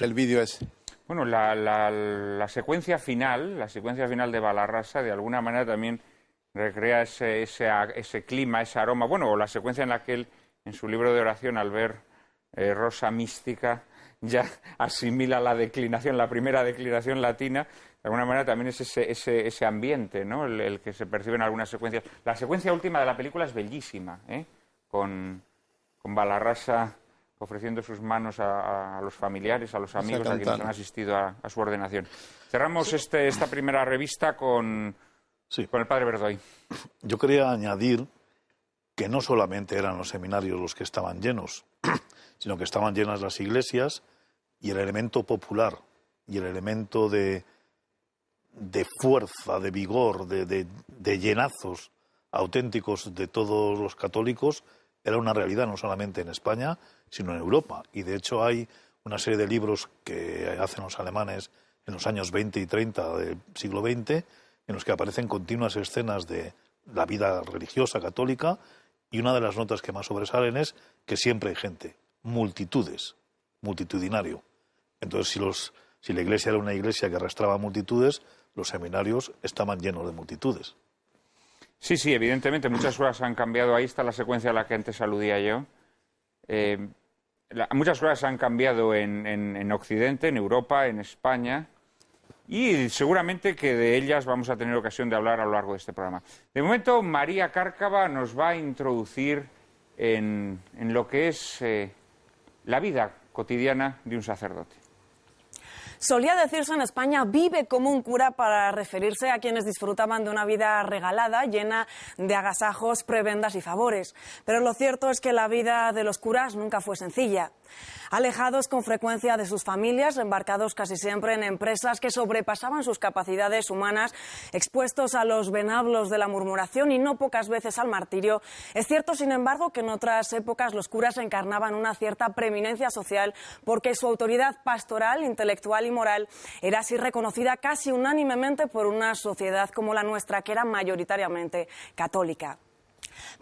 el vídeo ese. Bueno, la secuencia final de Balarrasa, de alguna manera también recrea ese clima, ese aroma. Bueno, o la secuencia en la que él, en su libro de oración, al ver Rosa Mística, ya asimila la primera declinación latina. De alguna manera también es ese ambiente, ¿no? El que se percibe en algunas secuencias. La secuencia última de la película es bellísima, con Balarrasa ofreciendo sus manos a los familiares, a los amigos, a quienes han asistido a su ordenación. Cerramos esta primera revista con el padre Verdoy. Yo quería añadir que no solamente eran los seminarios los que estaban llenos, sino que estaban llenas las iglesias, y el elemento popular y el elemento de fuerza, de vigor, de llenazos auténticos de todos los católicos era una realidad no solamente en España, sino en Europa. Y de hecho hay una serie de libros que hacen los alemanes en los años 20 y 30 del siglo XX, en los que aparecen continuas escenas de la vida religiosa católica, y una de las notas que más sobresalen es que siempre hay gente, multitudes, multitudinario. Entonces, si la iglesia era una iglesia que arrastraba multitudes, los seminarios estaban llenos de multitudes. Sí, evidentemente muchas cosas han cambiado. Ahí está la secuencia a la que antes aludía yo. Muchas cosas han cambiado en Occidente, en Europa, en España, y seguramente que de ellas vamos a tener ocasión de hablar a lo largo de este programa. De momento, María Cárcava nos va a introducir en lo que es la vida cotidiana de un sacerdote. Solía decirse en España, vive como un cura, para referirse a quienes disfrutaban de una vida regalada, llena de agasajos, prebendas y favores. Pero lo cierto es que la vida de los curas nunca fue sencilla. Alejados con frecuencia de sus familias, embarcados casi siempre en empresas que sobrepasaban sus capacidades humanas, expuestos a los venablos de la murmuración y no pocas veces al martirio, es cierto, sin embargo, que en otras épocas los curas encarnaban una cierta preeminencia social porque su autoridad pastoral, intelectual y moral era así reconocida casi unánimemente por una sociedad como la nuestra, que era mayoritariamente católica.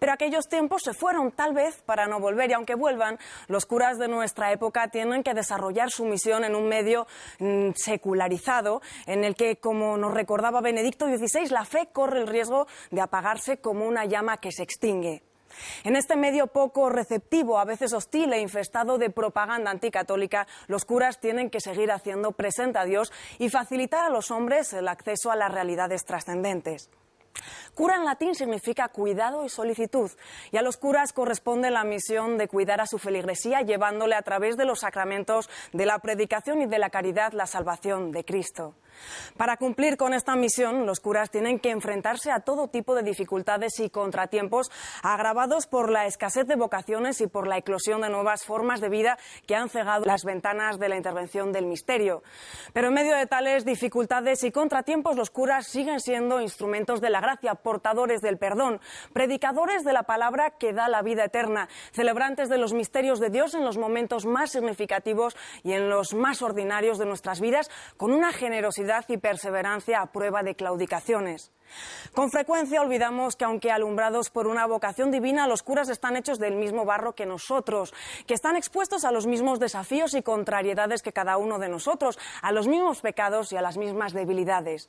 Pero aquellos tiempos se fueron, tal vez para no volver, y aunque vuelvan, los curas de nuestra época tienen que desarrollar su misión en un medio secularizado, en el que, como nos recordaba Benedicto XVI, la fe corre el riesgo de apagarse como una llama que se extingue. En este medio poco receptivo, a veces hostil e infestado de propaganda anticatólica, los curas tienen que seguir haciendo presente a Dios y facilitar a los hombres el acceso a las realidades trascendentes. Cura en latín significa cuidado y solicitud, y a los curas corresponde la misión de cuidar a su feligresía, llevándole a través de los sacramentos, de la predicación y de la caridad la salvación de Cristo. Para cumplir con esta misión, los curas tienen que enfrentarse a todo tipo de dificultades y contratiempos agravados por la escasez de vocaciones y por la eclosión de nuevas formas de vida que han cegado las ventanas de la intervención del misterio. Pero en medio de tales dificultades y contratiempos, los curas siguen siendo instrumentos de la la gracia, portadores del perdón, predicadores de la palabra que da la vida eterna, celebrantes de los misterios de Dios en los momentos más significativos y en los más ordinarios de nuestras vidas, con una generosidad y perseverancia a prueba de claudicaciones. Con frecuencia olvidamos que, aunque alumbrados por una vocación divina, los curas están hechos del mismo barro que nosotros, que están expuestos a los mismos desafíos y contrariedades que cada uno de nosotros, a los mismos pecados y a las mismas debilidades.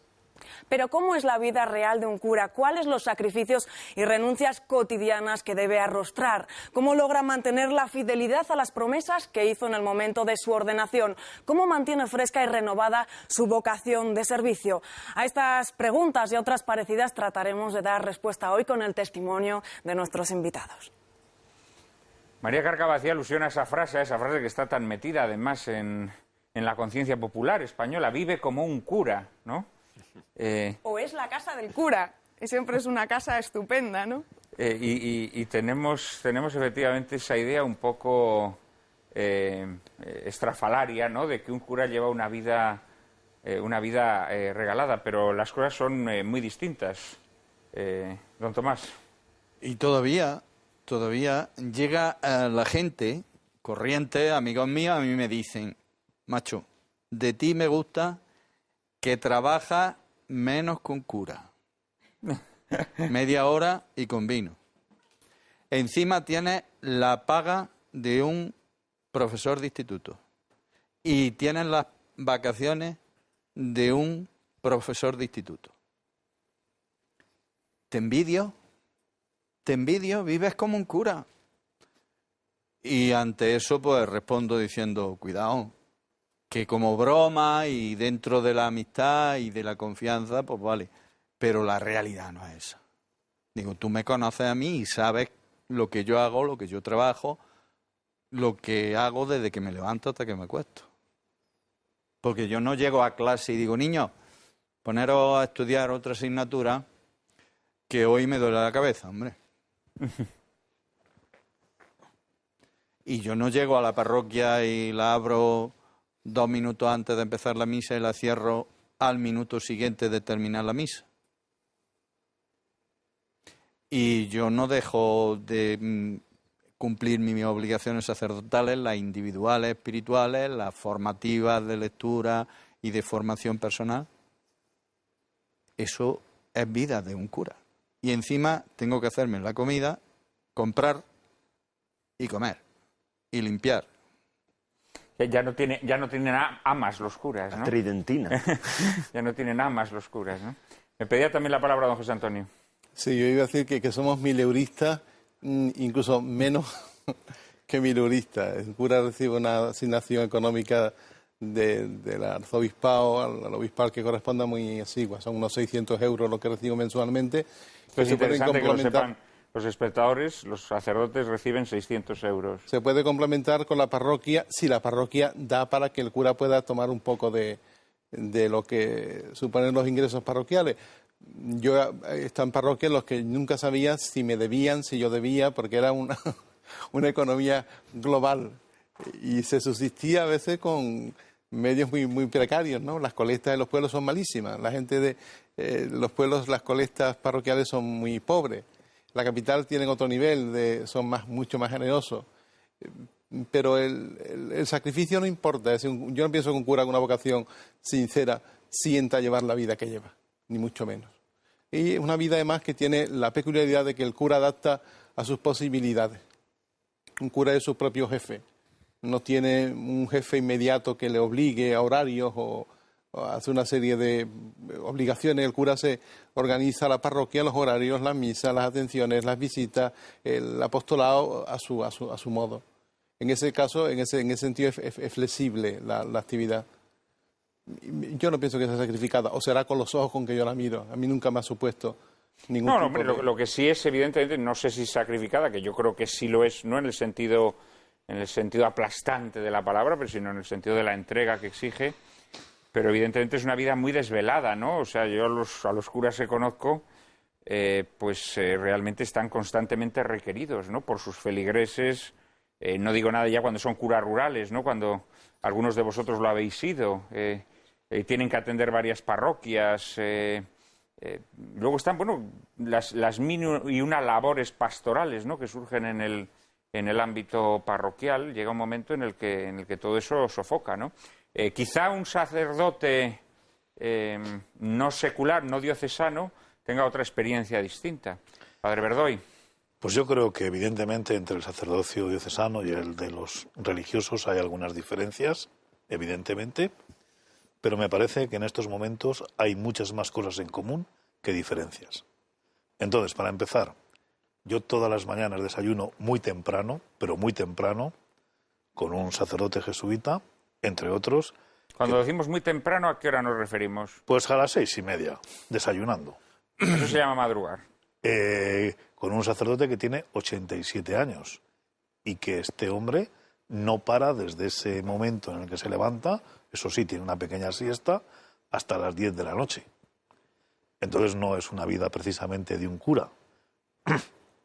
Pero ¿cómo es la vida real de un cura? ¿Cuáles los sacrificios y renuncias cotidianas que debe arrostrar? ¿Cómo logra mantener la fidelidad a las promesas que hizo en el momento de su ordenación? ¿Cómo mantiene fresca y renovada su vocación de servicio? A estas preguntas y a otras parecidas trataremos de dar respuesta hoy con el testimonio de nuestros invitados. María Carcava hacía alusión a esa frase que está tan metida además en la conciencia popular española, vive como un cura, ¿no? O es la casa del cura, y siempre es una casa estupenda, ¿no? Y tenemos efectivamente esa idea un poco estrafalaria, ¿no?, de que un cura lleva una vida regalada, pero las cosas son muy distintas. Don Tomás. Y todavía llega la gente corriente, amigos míos, a mí me dicen, macho, de ti me gusta que trabaja menos con cura. Media hora y con vino. Encima tienes la paga de un profesor de instituto. Y tienes las vacaciones de un profesor de instituto. Te envidio, vives como un cura. Y ante eso pues respondo diciendo, cuidado, que como broma y dentro de la amistad y de la confianza, pues vale, pero la realidad no es esa. Digo, tú me conoces a mí y sabes lo que yo hago, lo que yo trabajo, lo que hago desde que me levanto hasta que me acuesto. Porque yo no llego a clase y digo, niños, poneros a estudiar otra asignatura que hoy me duele la cabeza, hombre. Y yo no llego a la parroquia y la abro 2 minutos antes de empezar la misa y la cierro al minuto siguiente de terminar la misa. Y yo no dejo de cumplir mis obligaciones sacerdotales, las individuales, espirituales, las formativas de lectura y de formación personal. Eso es vida de un cura. Y encima tengo que hacerme la comida, comprar y comer y limpiar. Ya no tienen amas los curas, ¿no? La tridentina. Ya no tienen amas los curas, ¿no? Me pedía también la palabra don José Antonio. Sí, yo iba a decir que somos mileuristas, incluso menos que mileuristas. El cura recibe una asignación económica del arzobispado, al obispal que corresponda muy exigua. Son unos 600 euros lo que recibo mensualmente. Es interesante que lo sepan los espectadores, los sacerdotes reciben 600 euros. Se puede complementar con la parroquia, si la parroquia da para que el cura pueda tomar un poco de lo que suponen los ingresos parroquiales. Yo he estado en parroquias en los que nunca sabía si me debían, si yo debía, porque era una economía global y se subsistía a veces con medios muy precarios, ¿no? Las colectas de los pueblos son malísimas. La gente de los pueblos, las colectas parroquiales son muy pobres. La capital tiene otro nivel, son mucho más generosos. Pero el sacrificio no importa. Es decir, yo no pienso que un cura con una vocación sincera sienta llevar la vida que lleva, ni mucho menos. Y es una vida además que tiene la peculiaridad de que el cura adapta a sus posibilidades. Un cura es su propio jefe. No tiene un jefe inmediato que le obligue a horarios o hace una serie de obligaciones. El cura se organiza la parroquia, los horarios, las misas, las atenciones, las visitas, el apostolado a su modo. En ese caso, en ese sentido es flexible la actividad. Yo no pienso que sea sacrificada, o será con los ojos con que yo la miro. A mí nunca me ha supuesto ningún tipo hombre, de... lo que sí es, evidentemente, no sé si sacrificada, que yo creo que sí lo es, no en el sentido aplastante de la palabra, pero sino en el sentido de la entrega que exige. Pero evidentemente es una vida muy desvelada, ¿no? O sea, yo a los curas que conozco, realmente están constantemente requeridos, ¿no? Por sus feligreses. No digo nada ya cuando son curas rurales, ¿no? Cuando algunos de vosotros lo habéis sido. Tienen que atender varias parroquias. Luego están, bueno, las mil y una labores pastorales, ¿no?, que surgen en el ámbito parroquial. Llega un momento en el que todo eso sofoca, ¿no? Quizá un sacerdote no secular, no diocesano, tenga otra experiencia distinta. Padre Verdoy. Pues yo creo que evidentemente entre el sacerdocio diocesano y el de los religiosos hay algunas diferencias, evidentemente, pero me parece que en estos momentos hay muchas más cosas en común que diferencias. Entonces, para empezar, yo todas las mañanas desayuno muy temprano, pero muy temprano, con un sacerdote jesuita, entre otros. Cuando decimos muy temprano, ¿a qué hora nos referimos? Pues a las 6:30, desayunando. Eso se llama madrugar. Con un sacerdote que tiene 87 años y que este hombre no para desde ese momento en el que se levanta, eso sí, tiene una pequeña siesta, hasta las 10 de la noche. Entonces no es una vida precisamente de un cura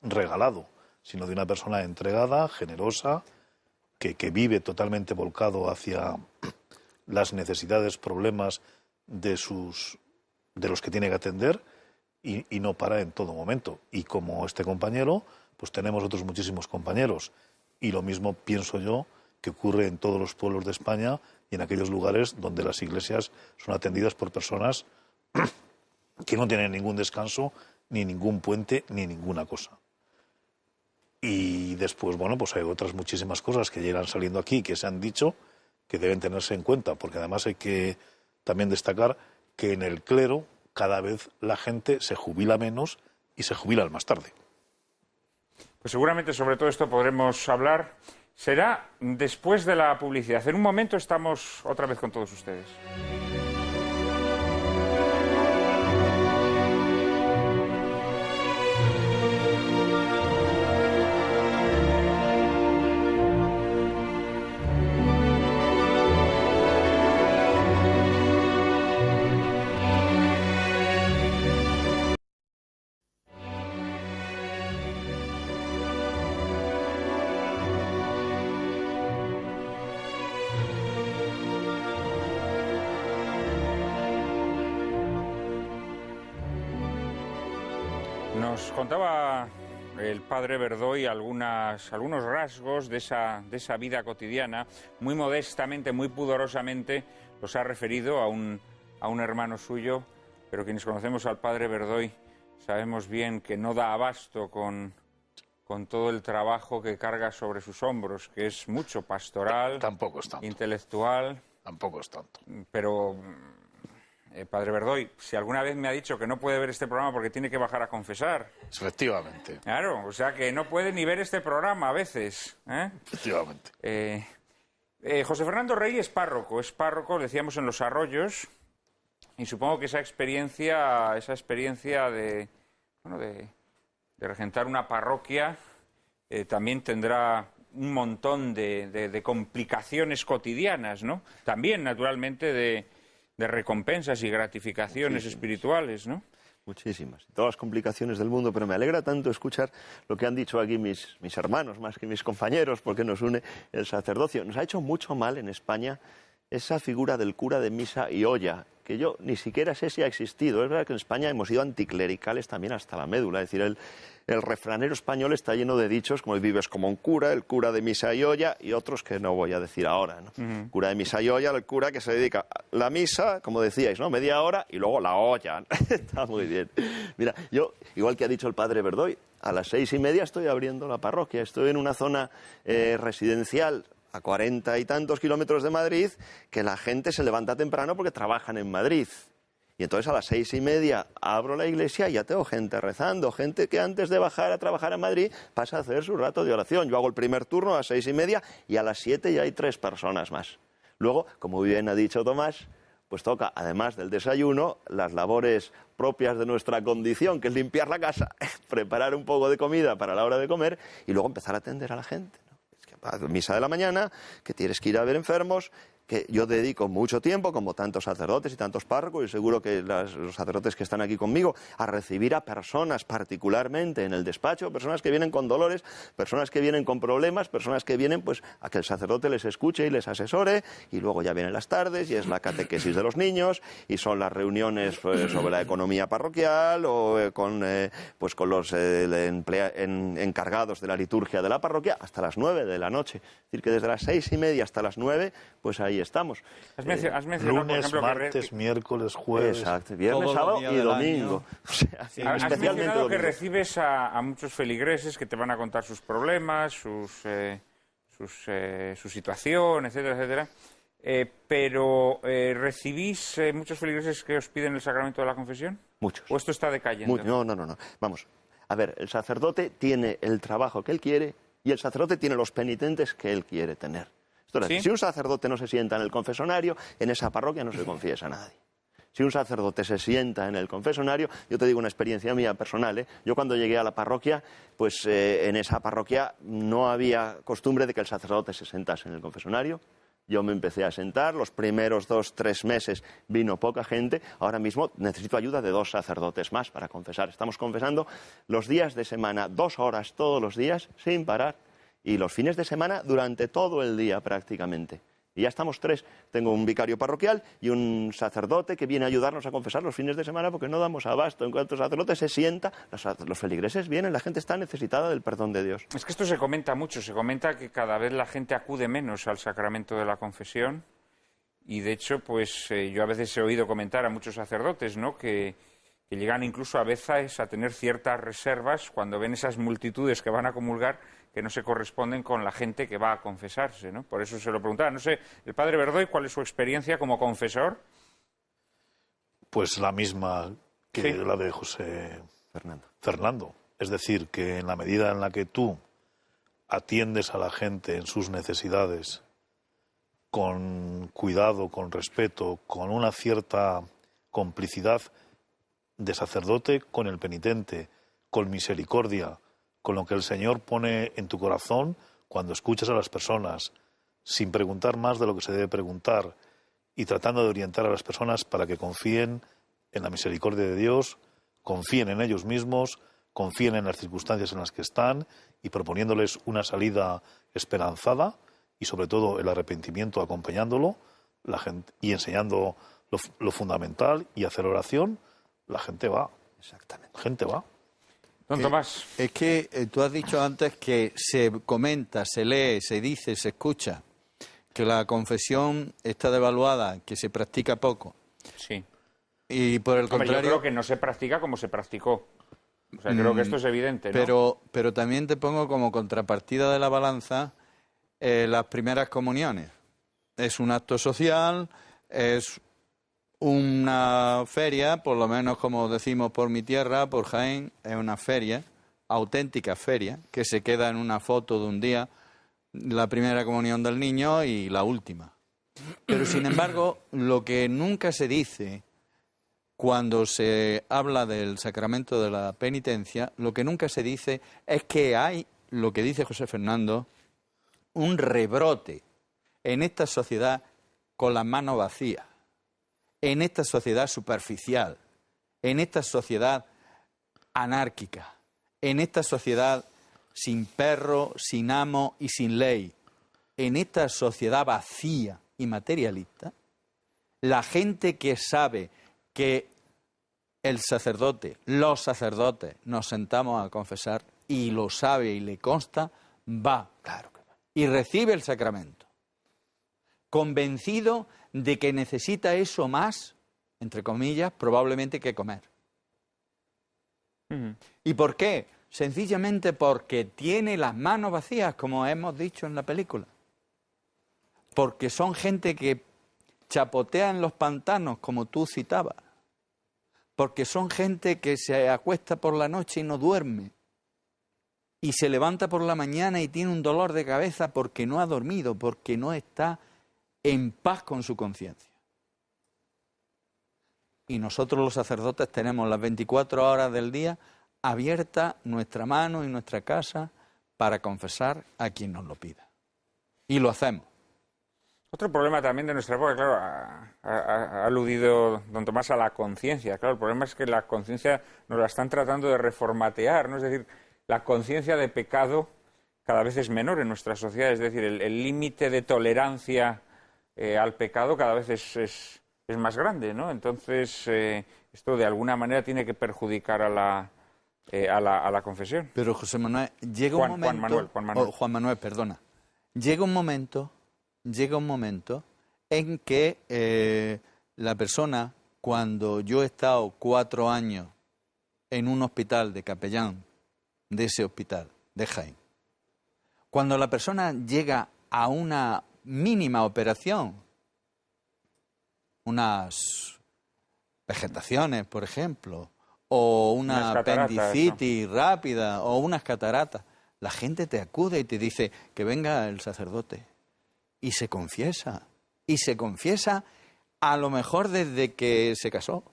regalado, sino de una persona entregada, generosa, que vive totalmente volcado hacia las necesidades, problemas de los que tiene que atender y no para en todo momento. Y como este compañero, pues tenemos otros muchísimos compañeros. Y lo mismo pienso yo que ocurre en todos los pueblos de España y en aquellos lugares donde las iglesias son atendidas por personas que no tienen ningún descanso, ni ningún puente, ni ninguna cosa. Y después, bueno, pues hay otras muchísimas cosas que ya irán saliendo aquí, que se han dicho, que deben tenerse en cuenta, porque además hay que también destacar que en el clero cada vez la gente se jubila menos y se jubilan más tarde. Pues seguramente sobre todo esto podremos hablar. Será después de la publicidad. En un momento estamos otra vez con todos ustedes. Nos contaba el padre Verdoy algunos rasgos de esa vida cotidiana. Muy modestamente, muy pudorosamente los ha referido a un hermano suyo, pero quienes conocemos al padre Verdoy sabemos bien que no da abasto con todo el trabajo que carga sobre sus hombros, que es mucho pastoral, Tampoco es tanto. intelectual. Tampoco es tanto. Pero, padre Verdoy, si alguna vez me ha dicho que no puede ver este programa porque tiene que bajar a confesar. Efectivamente. Claro, o sea que no puede ni ver este programa a veces. Efectivamente. José Fernando Rey es párroco, decíamos, en Los Arroyos, y supongo que esa experiencia de regentar una parroquia también tendrá un montón de complicaciones cotidianas, ¿no? También, naturalmente, de recompensas y gratificaciones espirituales, ¿no? Muchísimas. Todas las complicaciones del mundo, pero me alegra tanto escuchar lo que han dicho aquí mis hermanos, más que mis compañeros, porque nos une el sacerdocio. Nos ha hecho mucho mal en España esa figura del cura de misa y olla, que yo ni siquiera sé si ha existido. Es verdad que en España hemos sido anticlericales también hasta la médula. Es decir, el refranero español está lleno de dichos como el vives como un cura, el cura de misa y olla, y otros que no voy a decir ahora, ¿no? Cura de misa y olla, el cura que se dedica a la misa, como decíais, ¿no? Media hora y luego la olla. Está muy bien. Mira, yo, igual que ha dicho el padre Verdoy, a las 6:30 estoy abriendo la parroquia. Estoy en una zona residencial a 40 y tantos kilómetros de Madrid, que la gente se levanta temprano porque trabajan en Madrid. Y entonces a las 6:30 abro la iglesia y ya tengo gente rezando, gente que antes de bajar a trabajar a Madrid pasa a hacer su rato de oración. Yo hago el primer turno a las 6:30 y a las 7 ya hay 3 personas más. Luego, como bien ha dicho Tomás, pues toca, además del desayuno, las labores propias de nuestra condición, que es limpiar la casa, preparar un poco de comida para la hora de comer y luego empezar a atender a la gente. Misa de la mañana, que tienes que ir a ver enfermos, que yo dedico mucho tiempo, como tantos sacerdotes y tantos párrocos, y seguro que los sacerdotes que están aquí conmigo, a recibir a personas particularmente en el despacho, personas que vienen con dolores, personas que vienen con problemas, personas que vienen pues a que el sacerdote les escuche y les asesore, y luego ya vienen las tardes y es la catequesis de los niños y son las reuniones pues, sobre la economía parroquial o con los encargados de la liturgia de la parroquia hasta las 9 de la noche. Es decir, que desde las 6:30 hasta las 9, pues ahí estamos. Has mencionado, Lunes, por ejemplo, martes, miércoles, jueves. Exacto, viernes, todos los sábado días y del domingo. O sea, Has especialmente mencionado que domingo. recibes a muchos feligreses que te van a contar sus problemas, su situación, etcétera, etcétera. Pero ¿recibís muchos feligreses que os piden el sacramento de la confesión? Muchos. ¿O esto está decayendo? No. Vamos, a ver, el sacerdote tiene el trabajo que él quiere y el sacerdote tiene los penitentes que él quiere tener. Esto es, ¿Sí? Si un sacerdote no se sienta en el confesonario, en esa parroquia no se confiesa a nadie. Si un sacerdote se sienta en el confesonario, yo te digo una experiencia mía personal, yo cuando llegué a la parroquia, pues en esa parroquia no había costumbre de que el sacerdote se sentase en el confesonario. Yo me empecé a sentar, los primeros 2-3 meses vino poca gente, ahora mismo necesito ayuda de 2 sacerdotes más para confesar. Estamos confesando los días de semana, 2 horas todos los días, sin parar, y los fines de semana durante todo el día prácticamente. Y ya estamos 3. Tengo un vicario parroquial y un sacerdote que viene a ayudarnos a confesar los fines de semana porque no damos abasto. En cuanto el sacerdote se sienta, los feligreses vienen, la gente está necesitada del perdón de Dios. Es que esto se comenta mucho, se comenta que cada vez la gente acude menos al sacramento de la confesión y de hecho, pues yo a veces he oído comentar a muchos sacerdotes, ¿no?, que llegan incluso a veces a tener ciertas reservas cuando ven esas multitudes que van a comulgar que no se corresponden con la gente que va a confesarse, ¿no? Por eso se lo preguntaba. No sé, el padre Verdoy, ¿cuál es su experiencia como confesor? Pues la misma que Sí. la de José Fernando. Es decir, que en la medida en la que tú atiendes a la gente en sus necesidades con cuidado, con respeto, con una cierta complicidad de sacerdote con el penitente, con misericordia, con lo que el Señor pone en tu corazón cuando escuchas a las personas, sin preguntar más de lo que se debe preguntar y tratando de orientar a las personas para que confíen en la misericordia de Dios, confíen en ellos mismos, confíen en las circunstancias en las que están y proponiéndoles una salida esperanzada y sobre todo el arrepentimiento acompañándolo, la gente, y enseñando lo fundamental y hacer oración, la gente va. Exactamente. La gente va. Don Tomás. Es que tú has dicho antes que se comenta, se lee, se dice, se escucha, que la confesión está devaluada, que se practica poco. Sí. Y por el Hombre, contrario... yo creo que no se practica como se practicó. O sea, creo que esto es evidente, ¿no? Pero también te pongo como contrapartida de la balanza las primeras comuniones. Es un acto social, es una feria, por lo menos como decimos por mi tierra, por Jaén, es una feria, auténtica feria, que se queda en una foto de un día, la primera comunión del niño y la última. Pero sin embargo, lo que nunca se dice cuando se habla del sacramento de la penitencia, lo que nunca se dice es que hay, lo que dice José Fernando, un rebrote en esta sociedad con las manos vacías, en esta sociedad superficial, en esta sociedad anárquica, en esta sociedad sin perro, sin amo y sin ley, en esta sociedad vacía y materialista, la gente que sabe que el sacerdote, los sacerdotes, nos sentamos a confesar y lo sabe y le consta, va. Claro que va. Y recibe el sacramento, convencido de que necesita eso más, entre comillas, probablemente que comer. ¿Y por qué? Sencillamente porque tiene las manos vacías, como hemos dicho en la película. Porque son gente que chapotea en los pantanos, como tú citabas. Porque son gente que se acuesta por la noche y no duerme. Y se levanta por la mañana y tiene un dolor de cabeza porque no ha dormido, porque no está en paz con su conciencia. Y nosotros los sacerdotes tenemos las 24 horas del día abierta nuestra mano y nuestra casa para confesar a quien nos lo pida. Y lo hacemos. Otro problema también de nuestra época, claro, ha aludido don Tomás a la conciencia. Claro, el problema es que la conciencia nos la están tratando de reformatear, ¿no? Es decir, la conciencia de pecado cada vez es menor en nuestra sociedad. Es decir, el límite de tolerancia al pecado cada vez es más grande, ¿no? Entonces, esto de alguna manera tiene que perjudicar a la confesión. Pero José Manuel, llega un momento... Juan Manuel, perdona. Llega un momento en que la persona, cuando yo he estado 4 años en un hospital de capellán de ese hospital, de Jaén, cuando la persona llega a una mínima operación, unas vegetaciones, por ejemplo, o una apendicitis rápida, o unas cataratas, la gente te acude y te dice que venga el sacerdote. Y se confiesa a lo mejor desde que se casó,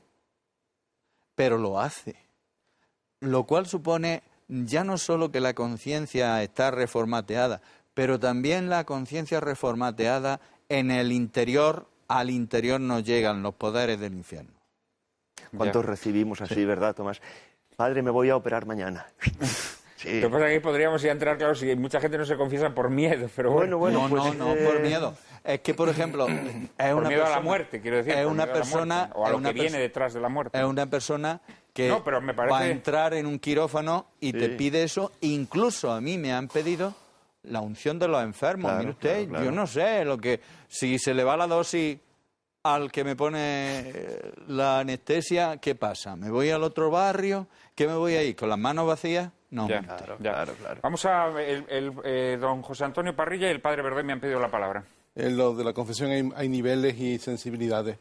pero lo hace. Lo cual supone ya no solo que la conciencia está reformateada, pero también la conciencia reformateada en el interior, al interior nos llegan los poderes del infierno. ¿Cuántos recibimos así, sí, verdad, Tomás? Padre, me voy a operar mañana. Sí. Lo que pasa es que podríamos ya entrar, claro, si mucha gente no se confiesa por miedo, pero bueno. No, por miedo. Es que, por ejemplo, es por una miedo persona, a la muerte, quiero decir. Es una persona... O a lo que viene detrás de la muerte. Es una persona que va a entrar en un quirófano y te pide eso. Incluso a mí me han pedido la unción de los enfermos. Claro, Mire usted, yo no sé, si se le va la dosis al que me pone la anestesia, ¿qué pasa? ¿Me voy al otro barrio? ¿Qué me voy a ir? ¿Con las manos vacías? No. Claro. Vamos a... don José Antonio Parrilla y el padre Verdoy me han pedido la palabra. En lo de la confesión hay niveles y sensibilidades.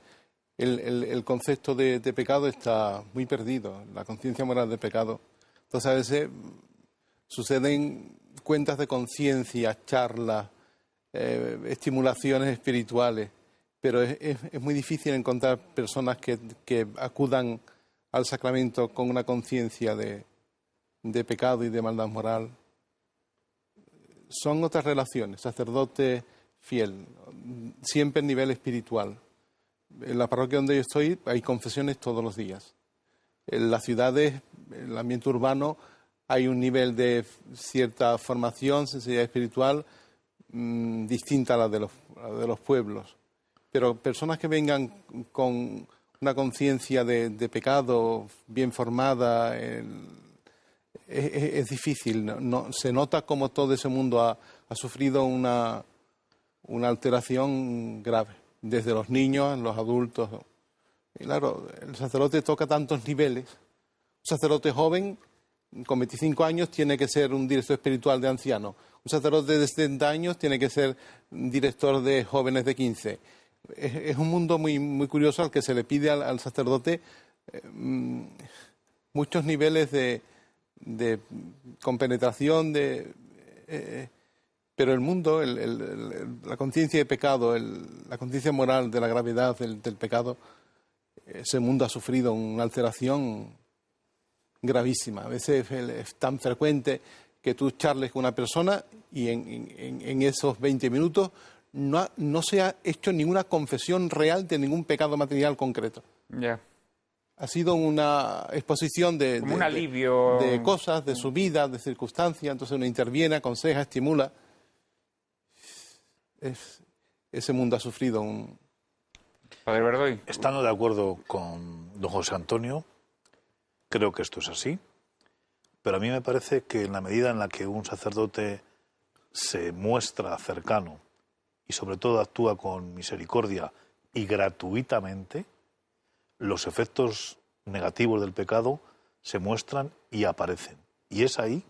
El concepto de pecado está muy perdido, la conciencia moral de pecado. Entonces a veces suceden cuentas de conciencia, charlas, estimulaciones espirituales, pero es muy difícil encontrar personas que acudan al sacramento con una conciencia de pecado y de maldad moral. Son otras relaciones, sacerdote fiel, siempre en nivel espiritual. En la parroquia donde yo estoy hay confesiones todos los días. En las ciudades, en el ambiente urbano, hay un nivel de cierta formación, sensibilidad espiritual distinta a la de los pueblos. Pero personas que vengan con una conciencia de pecado bien formada, es difícil. No, se nota como todo ese mundo ha sufrido una alteración grave, desde los niños, los adultos. Y claro, el sacerdote toca tantos niveles. Un sacerdote joven, con 25 años, tiene que ser un director espiritual de ancianos. Un sacerdote de 70 años tiene que ser director de jóvenes de 15. Es un mundo muy, muy curioso al que se le pide al sacerdote muchos niveles de compenetración, pero el mundo, la conciencia de pecado, la conciencia moral de la gravedad del pecado, ese mundo ha sufrido una alteración gravísima. A veces es tan frecuente que tú charles con una persona y en esos 20 minutos no se ha hecho ninguna confesión real de ningún pecado material concreto. Ya. Ha sido una exposición como un alivio de cosas, de su vida, de circunstancias. Entonces uno interviene, aconseja, estimula. Ese mundo ha sufrido un... Padre Verdoy. Estando de acuerdo con don José Antonio, creo que esto es así, pero a mí me parece que en la medida en la que un sacerdote se muestra cercano y sobre todo actúa con misericordia y gratuitamente, los efectos negativos del pecado se muestran y aparecen. Y es ahí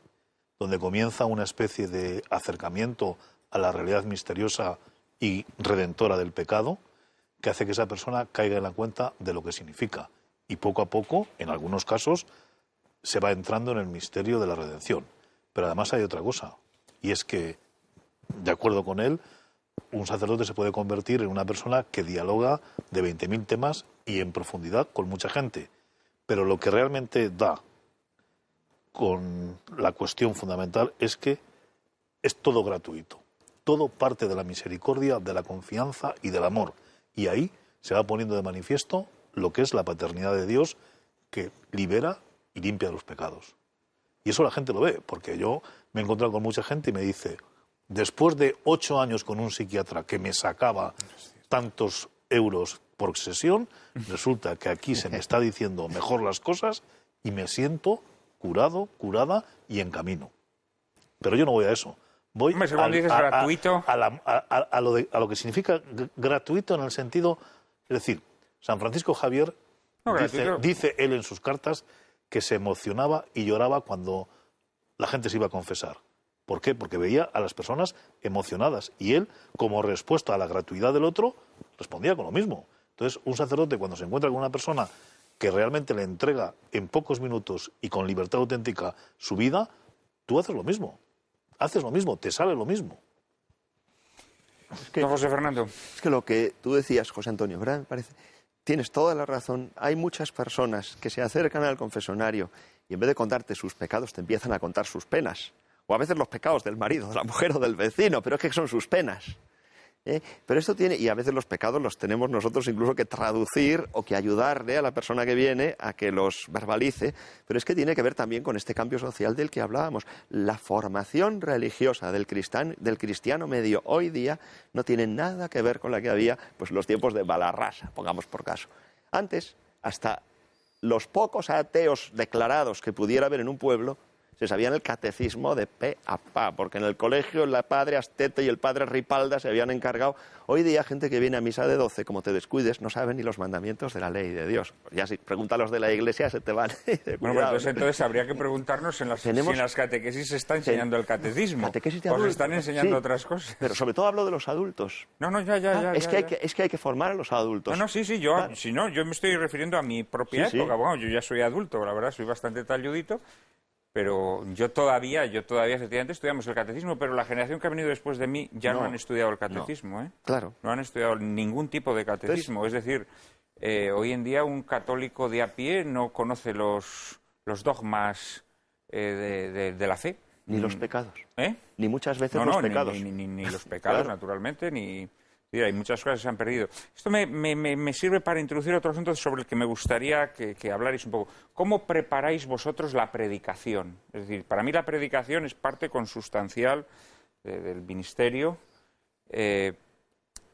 donde comienza una especie de acercamiento a la realidad misteriosa y redentora del pecado, que hace que esa persona caiga en la cuenta de lo que significa. Y poco a poco, en algunos casos, se va entrando en el misterio de la redención. Pero además hay otra cosa, y es que, de acuerdo con él, un sacerdote se puede convertir en una persona que dialoga de 20.000 temas y en profundidad con mucha gente. Pero lo que realmente da con la cuestión fundamental es que es todo gratuito. Todo parte de la misericordia, de la confianza y del amor. Y ahí se va poniendo de manifiesto lo que es la paternidad de Dios, que libera y limpia los pecados. Y eso la gente lo ve, porque yo me he encontrado con mucha gente y me dice, después de 8 años con un psiquiatra que me sacaba tantos euros por sesión, resulta que aquí se me está diciendo mejor las cosas y me siento curado, curada y en camino. Pero yo no voy a eso. Voy Hombre, cuando dices gratuito... a lo que significa gratuito en el sentido... Es decir, San Francisco Javier dice él en sus cartas que se emocionaba y lloraba cuando la gente se iba a confesar. ¿Por qué? Porque veía a las personas emocionadas y él, como respuesta a la gratuidad del otro, respondía con lo mismo. Entonces, un sacerdote cuando se encuentra con una persona que realmente le entrega en pocos minutos y con libertad auténtica su vida, tú haces lo mismo. Haces lo mismo, te sale lo mismo. Don José Fernando. Es que lo que tú decías, José Antonio, ¿verdad? Me parece, tienes toda la razón. Hay muchas personas que se acercan al confesonario y en vez de contarte sus pecados te empiezan a contar sus penas. O a veces los pecados del marido, de la mujer o del vecino, pero es que son sus penas. Pero esto tiene, y a veces los pecados los tenemos nosotros incluso que traducir o que ayudarle a la persona que viene a que los verbalice, pero es que tiene que ver también con este cambio social del que hablábamos. La formación religiosa del cristiano medio hoy día no tiene nada que ver con la que había pues los tiempos de Balarrasa, pongamos por caso. Antes, hasta los pocos ateos declarados que pudiera haber en un pueblo se sabían el catecismo de pe a pa, porque en el colegio el padre Astete y el padre Ripalda se habían encargado. Hoy día, gente que viene a misa de 12, como te descuides, no sabe ni los mandamientos de la ley de Dios. Ya si preguntas los de la iglesia, se te van. Bueno, pues entonces habría que preguntarnos si en las catequesis se está enseñando el catecismo. Catequesis de o se adultos. están enseñando Sí, otras cosas. Pero sobre todo hablo de los adultos. No, ya. Es que hay que formar a los adultos. Claro. Yo me estoy refiriendo a mi propia época. Bueno, yo ya soy adulto, la verdad, soy bastante talludito. Pero yo todavía efectivamente estudiamos el catecismo, pero la generación que ha venido después de mí ya no han estudiado el catecismo, Claro. No han estudiado ningún tipo de catecismo. Es decir, hoy en día un católico de a pie no conoce los dogmas de la fe. Ni los pecados. ¿Eh? Ni muchas veces los pecados. Ni los pecados, claro. Naturalmente, ni... Mira, hay muchas cosas que se han perdido. Esto me sirve para introducir otro asunto sobre el que me gustaría que hablarais un poco. ¿Cómo preparáis vosotros la predicación? Es decir, para mí la predicación es parte consustancial del ministerio.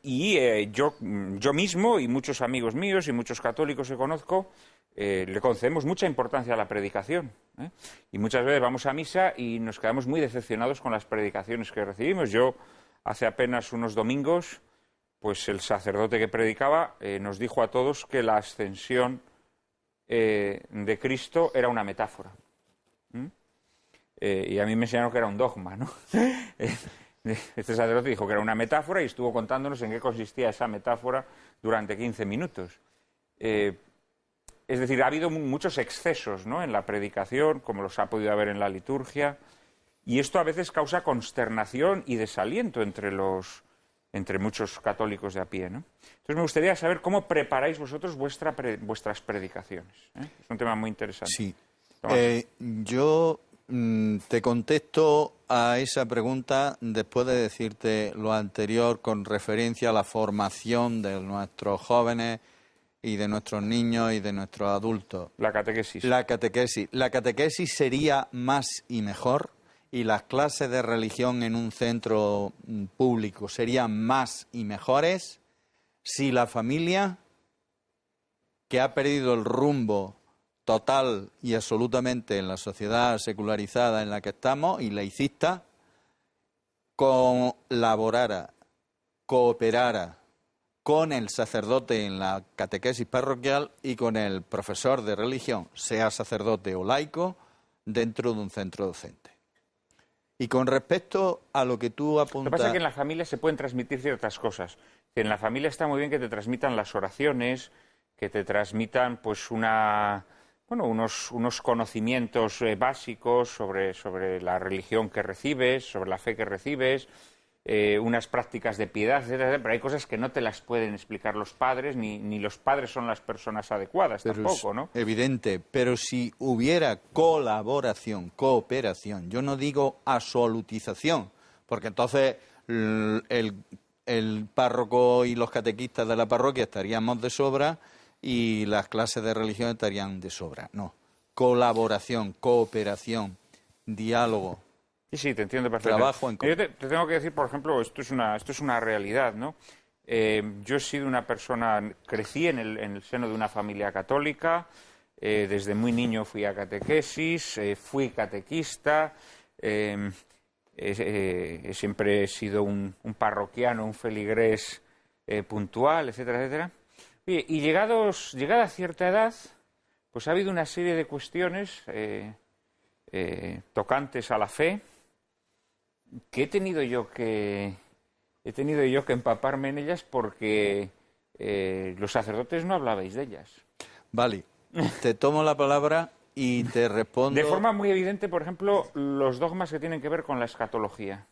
Yo mismo y muchos amigos míos y muchos católicos que conozco le concedemos mucha importancia a la predicación. Y muchas veces vamos a misa y nos quedamos muy decepcionados con las predicaciones que recibimos. Yo, hace apenas unos domingos, pues el sacerdote que predicaba nos dijo a todos que la ascensión de Cristo era una metáfora. Y a mí me enseñaron que era un dogma, ¿no? Este sacerdote dijo que era una metáfora y estuvo contándonos en qué consistía esa metáfora durante 15 minutos. Es decir, ha habido muchos excesos, ¿no?, en la predicación, como los ha podido haber en la liturgia, y esto a veces causa consternación y desaliento entre muchos católicos de a pie, ¿no? Entonces me gustaría saber cómo preparáis vosotros vuestras predicaciones. Es un tema muy interesante. Sí. Yo te contesto a esa pregunta después de decirte lo anterior con referencia a la formación de nuestros jóvenes y de nuestros niños y de nuestros adultos. La catequesis. La catequesis sería más y mejor, y las clases de religión en un centro público serían más y mejores si la familia, que ha perdido el rumbo total y absolutamente en la sociedad secularizada en la que estamos y laicista, colaborara, cooperara con el sacerdote en la catequesis parroquial y con el profesor de religión, sea sacerdote o laico, dentro de un centro docente. Y con respecto a lo que tú apuntas... Lo que pasa es que en la familia se pueden transmitir ciertas cosas. En la familia está muy bien que te transmitan las oraciones, que te transmitan pues unos conocimientos básicos sobre la religión que recibes, sobre la fe que recibes, unas prácticas de piedad, etcétera, pero hay cosas que no te las pueden explicar los padres, ni los padres son las personas adecuadas tampoco, ¿no? Evidente, pero si hubiera colaboración, cooperación, yo no digo absolutización, porque entonces el párroco y los catequistas de la parroquia estaríamos de sobra y las clases de religión estarían de sobra. No. Colaboración, cooperación, diálogo. Sí, te entiendo perfectamente. Trabajo en Yo te tengo que decir, por ejemplo, esto es una realidad, ¿no? Yo he sido una persona, crecí en el seno de una familia católica, desde muy niño fui a catequesis, fui catequista, siempre he sido un parroquiano, un feligrés puntual, etcétera, etcétera. Y llegada cierta edad, pues ha habido una serie de cuestiones tocantes a la fe que he tenido yo que empaparme en ellas porque los sacerdotes no hablabais de ellas. Vale, te tomo la palabra y te respondo. De forma muy evidente, por ejemplo, los dogmas que tienen que ver con la escatología.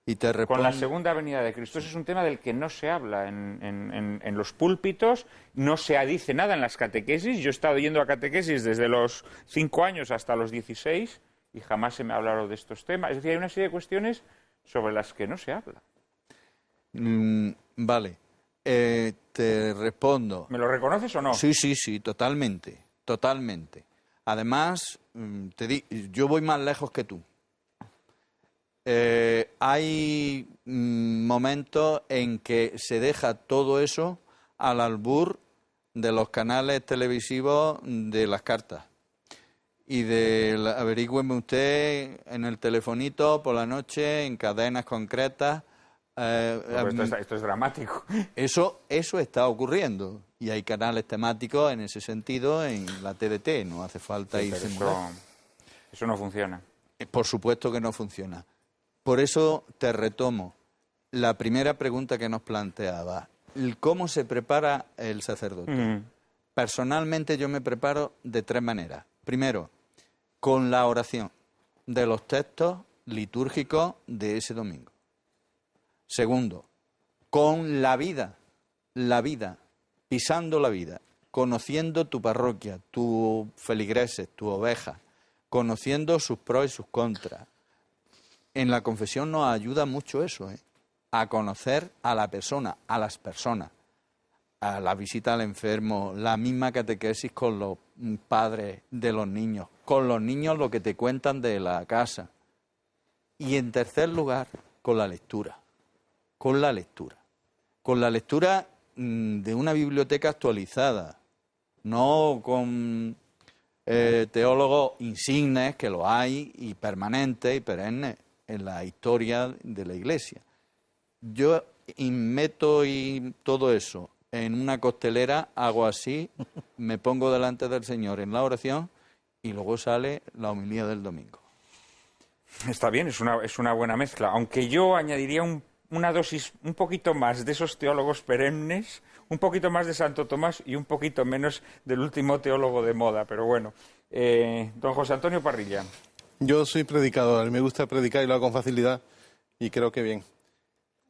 Y te respondo. Con la segunda venida de Cristo. Ese es un tema del que no se habla en los púlpitos, no se dice nada en las catequesis. Yo he estado yendo a catequesis desde los 5 años hasta los 16 y jamás se me ha hablado de estos temas. Es decir, hay una serie de cuestiones sobre las que no se habla. Vale, te respondo. ¿Me lo reconoces o no? Sí, totalmente. Además, yo voy más lejos que tú. Hay momentos en que se deja todo eso al albur de los canales televisivos de las cartas y averígüeme usted en el telefonito por la noche en cadenas concretas. Esto es dramático. Eso está ocurriendo y hay canales temáticos en ese sentido en la TDT, no hace falta irse muy lejos. Eso no funciona. Por supuesto que no funciona. Por eso te retomo la primera pregunta que nos planteaba. ¿Cómo se prepara el sacerdote? Personalmente yo me preparo de 3 maneras. Primero, con la oración de los textos litúrgicos de ese domingo. Segundo, con la vida, pisando la vida, conociendo tu parroquia, tus feligreses, tu oveja, conociendo sus pros y sus contras. En la confesión nos ayuda mucho eso, a conocer a la persona, a las personas, a la visita al enfermo, la misma catequesis con los padres de los niños, con los niños lo que te cuentan de la casa. Y en tercer lugar, con la lectura. Con la lectura de una biblioteca actualizada, no con teólogos insignes, que lo hay, y permanentes y perennes en la historia de la Iglesia. Yo meto todo eso en una costelera, hago así, me pongo delante del Señor en la oración y luego sale la homilía del domingo. Está bien, es una buena mezcla, aunque yo añadiría una dosis un poquito más de esos teólogos perennes, un poquito más de Santo Tomás y un poquito menos del último teólogo de moda, pero bueno. Don José Antonio Parrilla. Yo soy predicador, me gusta predicar y lo hago con facilidad y creo que bien.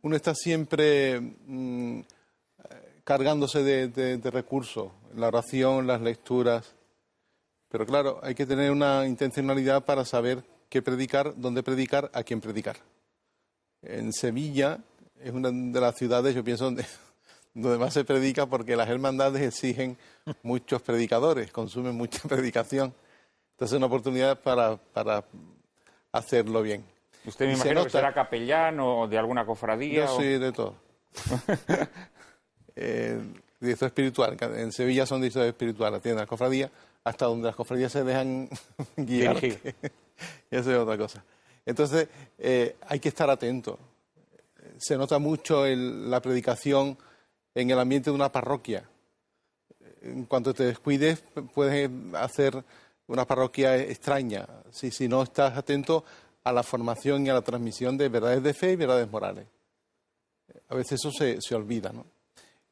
Uno está siempre cargándose de recursos, la oración, las lecturas, pero claro, hay que tener una intencionalidad para saber qué predicar, dónde predicar, a quién predicar. En Sevilla es una de las ciudades, yo pienso, donde más se predica porque las hermandades exigen muchos predicadores, consumen mucha predicación. Entonces es una oportunidad para hacerlo bien. Usted me imagino que será capellán o de alguna cofradía. Yo soy de todo. Director espiritual. En Sevilla son directores espirituales, tienen las cofradías, hasta donde las cofradías se dejan guiar. Eso es otra cosa. Entonces hay que estar atento. Se nota mucho la predicación en el ambiente de una parroquia. En cuanto te descuides, puedes hacer una parroquia extraña, si no estás atento a la formación y a la transmisión de verdades de fe y verdades morales. A veces eso se olvida, ¿no?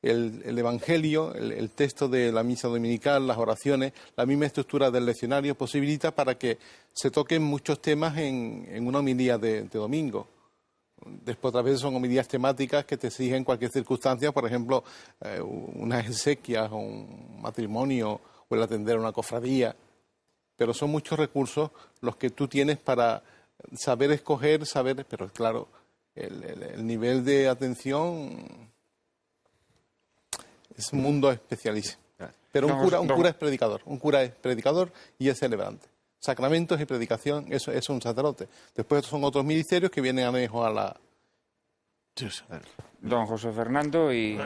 El Evangelio, el texto de la misa dominical, las oraciones, la misma estructura del leccionario posibilita para que se toquen muchos temas en una homilía de domingo. Después otras veces son homilías temáticas que te exigen cualquier circunstancia, por ejemplo, unas exequias o un matrimonio o el atender a una cofradía. Pero son muchos recursos los que tú tienes para saber escoger, pero claro, el nivel de atención es un mundo especialísimo. Pero un cura es predicador y es celebrante. Sacramentos y predicación, eso es un sacerdote. Después son otros ministerios que vienen a mejorar la... Don José Fernando y...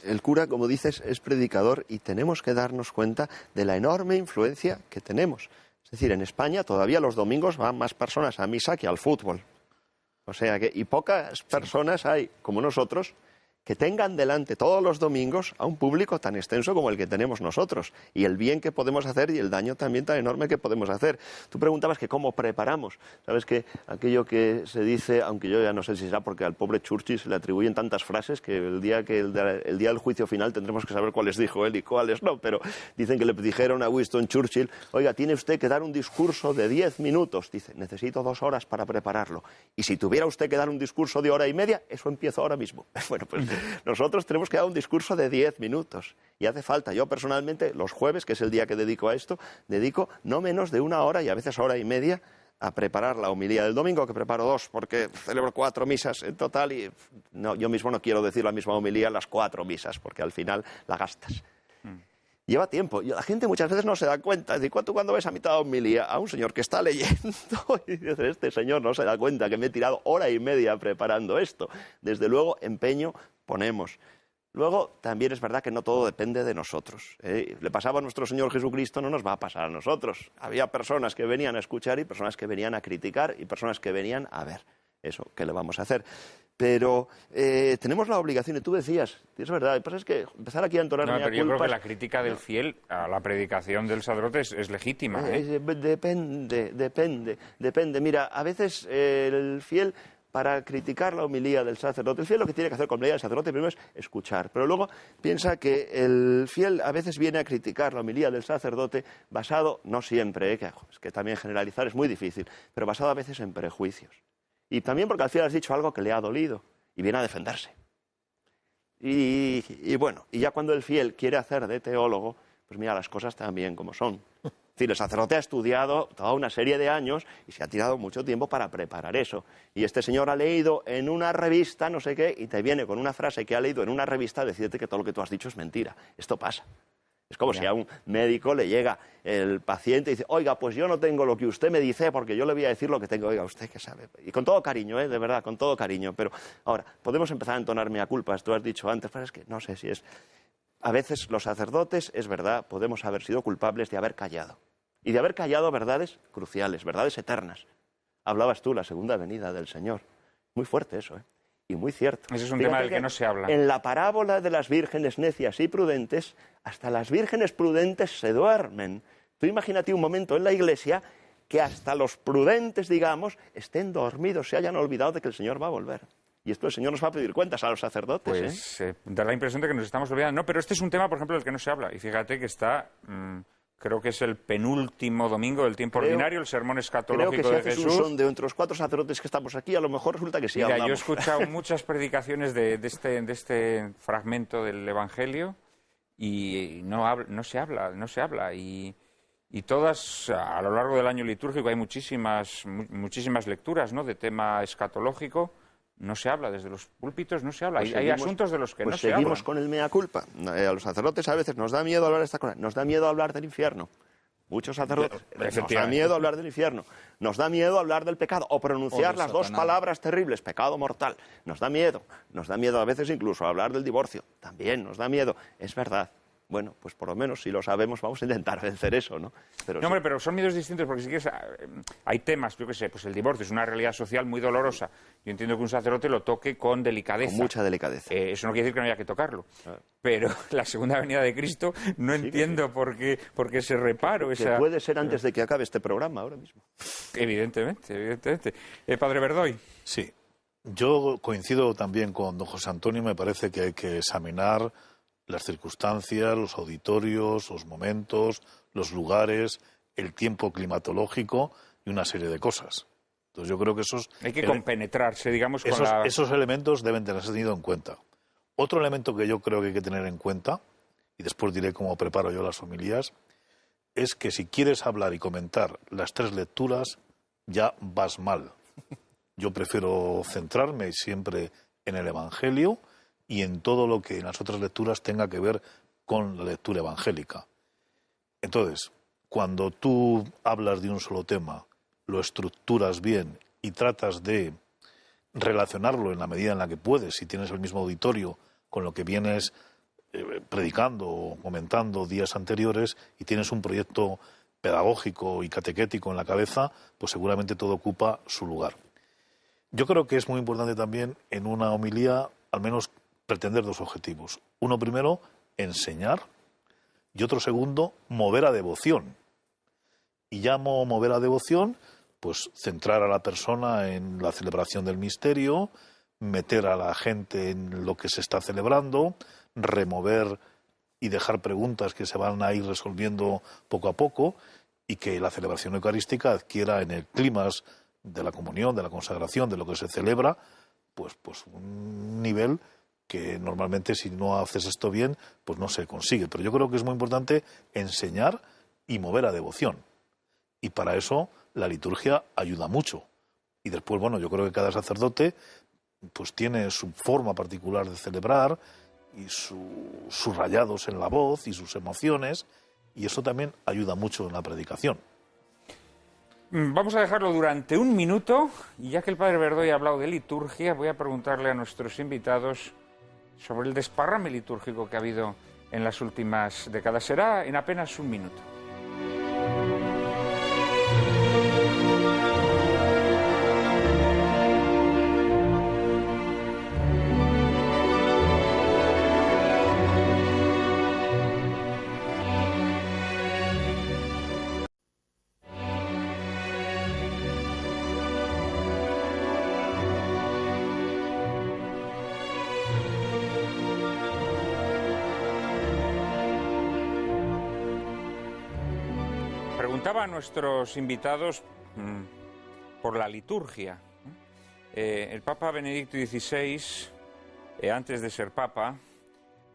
El cura, como dices, es predicador y tenemos que darnos cuenta de la enorme influencia que tenemos. Es decir, en España todavía los domingos van más personas a misa que al fútbol. O sea que, y pocas personas hay, como nosotros, que tengan delante todos los domingos a un público tan extenso como el que tenemos nosotros, y el bien que podemos hacer y el daño también tan enorme que podemos hacer. Tú preguntabas que cómo preparamos. Sabes que aquello que se dice, aunque yo ya no sé si será porque al pobre Churchill se le atribuyen tantas frases que el día del juicio final tendremos que saber cuáles dijo él y cuáles no, pero dicen que le dijeron a Winston Churchill: oiga, tiene usted que dar un discurso de 10 minutos. Dice: necesito 2 horas para prepararlo. Y si tuviera usted que dar un discurso de 1 hora y media, eso empiezo ahora mismo. Bueno, pues nosotros tenemos que dar un discurso de 10 minutos. Y hace falta, yo personalmente, los jueves, que es el día que dedico a esto, dedico no menos de 1 hora y a veces 1 hora y media a preparar la homilía del domingo, que preparo 2 porque celebro 4 misas en total y no, yo mismo no quiero decir la misma homilía en las 4 misas, porque al final la gastas. Lleva tiempo. Y la gente muchas veces no se da cuenta. Es decir, ¿tú cuando ves a mitad de homilía a un señor que está leyendo y dices: este señor no se da cuenta que me he tirado 1 hora y media preparando esto? Desde luego, empeño ponemos. Luego, también es verdad que no todo depende de nosotros. Le pasaba a nuestro Señor Jesucristo, no nos va a pasar a nosotros. Había personas que venían a escuchar y personas que venían a criticar y personas que venían a ver. Eso, ¿qué le vamos a hacer? Pero tenemos la obligación, y tú decías, es verdad, lo que pasa es que empezar aquí a entonar pero yo creo que la crítica del fiel a la predicación del sacerdote es legítima. Depende. Mira, a veces el fiel, para criticar la homilía del sacerdote, el fiel lo que tiene que hacer con la homilía del sacerdote primero es escuchar, pero luego piensa que el fiel a veces viene a criticar la homilía del sacerdote basado, no siempre, es que también generalizar es muy difícil, pero basado a veces en prejuicios. Y también porque al fiel has dicho algo que le ha dolido y viene a defenderse. Y bueno, y ya cuando el fiel quiere hacer de teólogo, pues mira las cosas también como son. Es decir, el sacerdote ha estudiado toda una serie de años y se ha tirado mucho tiempo para preparar eso. Y este señor ha leído en una revista no sé qué y te viene con una frase que ha leído en una revista a decirte que todo lo que tú has dicho es mentira. Esto pasa. Es como si a un médico le llega el paciente y dice: oiga, pues yo no tengo lo que usted me dice porque yo le voy a decir lo que tengo. Oiga, usted que sabe. Y con todo cariño, de verdad, con todo cariño. Pero ahora, podemos empezar a entonarme a culpas. Tú has dicho antes, pero es que no sé si es... A veces los sacerdotes, es verdad, podemos haber sido culpables de haber callado. Y de haber callado verdades cruciales, verdades eternas. Hablabas tú, la segunda venida del Señor. Muy fuerte eso, y muy cierto. Ese es un tema del que no se habla. En la parábola de las vírgenes necias y prudentes, hasta las vírgenes prudentes se duermen. Tú imagínate un momento en la iglesia que hasta los prudentes, digamos, estén dormidos, se hayan olvidado de que el Señor va a volver. Y esto el Señor nos va a pedir cuentas a los sacerdotes. Pues da la impresión de que nos estamos olvidando. No, pero este es un tema, por ejemplo, del que no se habla. Y fíjate que está... creo que es el penúltimo domingo del tiempo ordinario, el sermón escatológico de Jesús. Creo que si haces un sondeo entre los 4 sacerdotes que estamos aquí, a lo mejor resulta que sí Mira, hablamos. yo he escuchado muchas predicaciones de este fragmento del Evangelio y no se habla. Y todas, a lo largo del año litúrgico, hay muchísimas lecturas, ¿no?, de tema escatológico. No se habla, desde los púlpitos no se habla. Pues hay asuntos de los que no se habla. Seguimos con el mea culpa. A los sacerdotes a veces nos da miedo hablar de esta cosa. Nos da miedo hablar del infierno. Muchos sacerdotes nos da miedo hablar del infierno. Nos da miedo hablar del pecado o pronunciar las 2 palabras terribles, pecado mortal. Nos da miedo a veces incluso hablar del divorcio. También nos da miedo. Es verdad. Bueno, pues por lo menos si lo sabemos vamos a intentar vencer eso, ¿no? No, hombre, pero son miedos distintos porque si quieres, hay temas, yo qué sé, pues el divorcio es una realidad social muy dolorosa. Yo entiendo que un sacerdote lo toque con delicadeza. Con mucha delicadeza. Eso no quiere decir que no haya que tocarlo. Pero la segunda venida de Cristo no entiendo por qué ese reparo. Que puede ser antes de que acabe este programa ahora mismo. Evidentemente. Padre Verdoy. Sí, yo coincido también con don José Antonio. Me parece que hay que examinar las circunstancias, los auditorios, los momentos, los lugares, el tiempo climatológico y una serie de cosas. Entonces yo creo que hay que compenetrarse, digamos, esos elementos deben tenerse tenido en cuenta. Otro elemento que yo creo que hay que tener en cuenta, y después diré cómo preparo yo las homilías, es que si quieres hablar y comentar las 3 lecturas, ya vas mal. Yo prefiero centrarme siempre en el Evangelio y en todo lo que en las otras lecturas tenga que ver con la lectura evangélica. Entonces, cuando tú hablas de un solo tema, lo estructuras bien y tratas de relacionarlo en la medida en la que puedes, si tienes el mismo auditorio con lo que vienes predicando o comentando días anteriores y tienes un proyecto pedagógico y catequético en la cabeza, pues seguramente todo ocupa su lugar. Yo creo que es muy importante también en una homilía al menos pretender dos objetivos. Uno primero, enseñar, y otro segundo, mover a devoción. Y llamo mover a devoción, pues centrar a la persona en la celebración del misterio, meter a la gente en lo que se está celebrando, remover y dejar preguntas que se van a ir resolviendo poco a poco y que la celebración eucarística adquiera en el clímax de la comunión, de la consagración, de lo que se celebra, pues un nivel que normalmente si no haces esto bien, pues no se consigue. Pero yo creo que es muy importante enseñar y mover a devoción. Y para eso la liturgia ayuda mucho. Y después, bueno, yo creo que cada sacerdote pues tiene su forma particular de celebrar y sus rayados en la voz y sus emociones, y eso también ayuda mucho en la predicación. Vamos a dejarlo durante un minuto, y ya que el padre Verdoy ha hablado de liturgia, voy a preguntarle a nuestros invitados sobre el desparrame litúrgico que ha habido en las últimas décadas. Será en apenas un minuto. Preguntaba a nuestros invitados por la liturgia. El Papa Benedicto XVI, antes de ser Papa,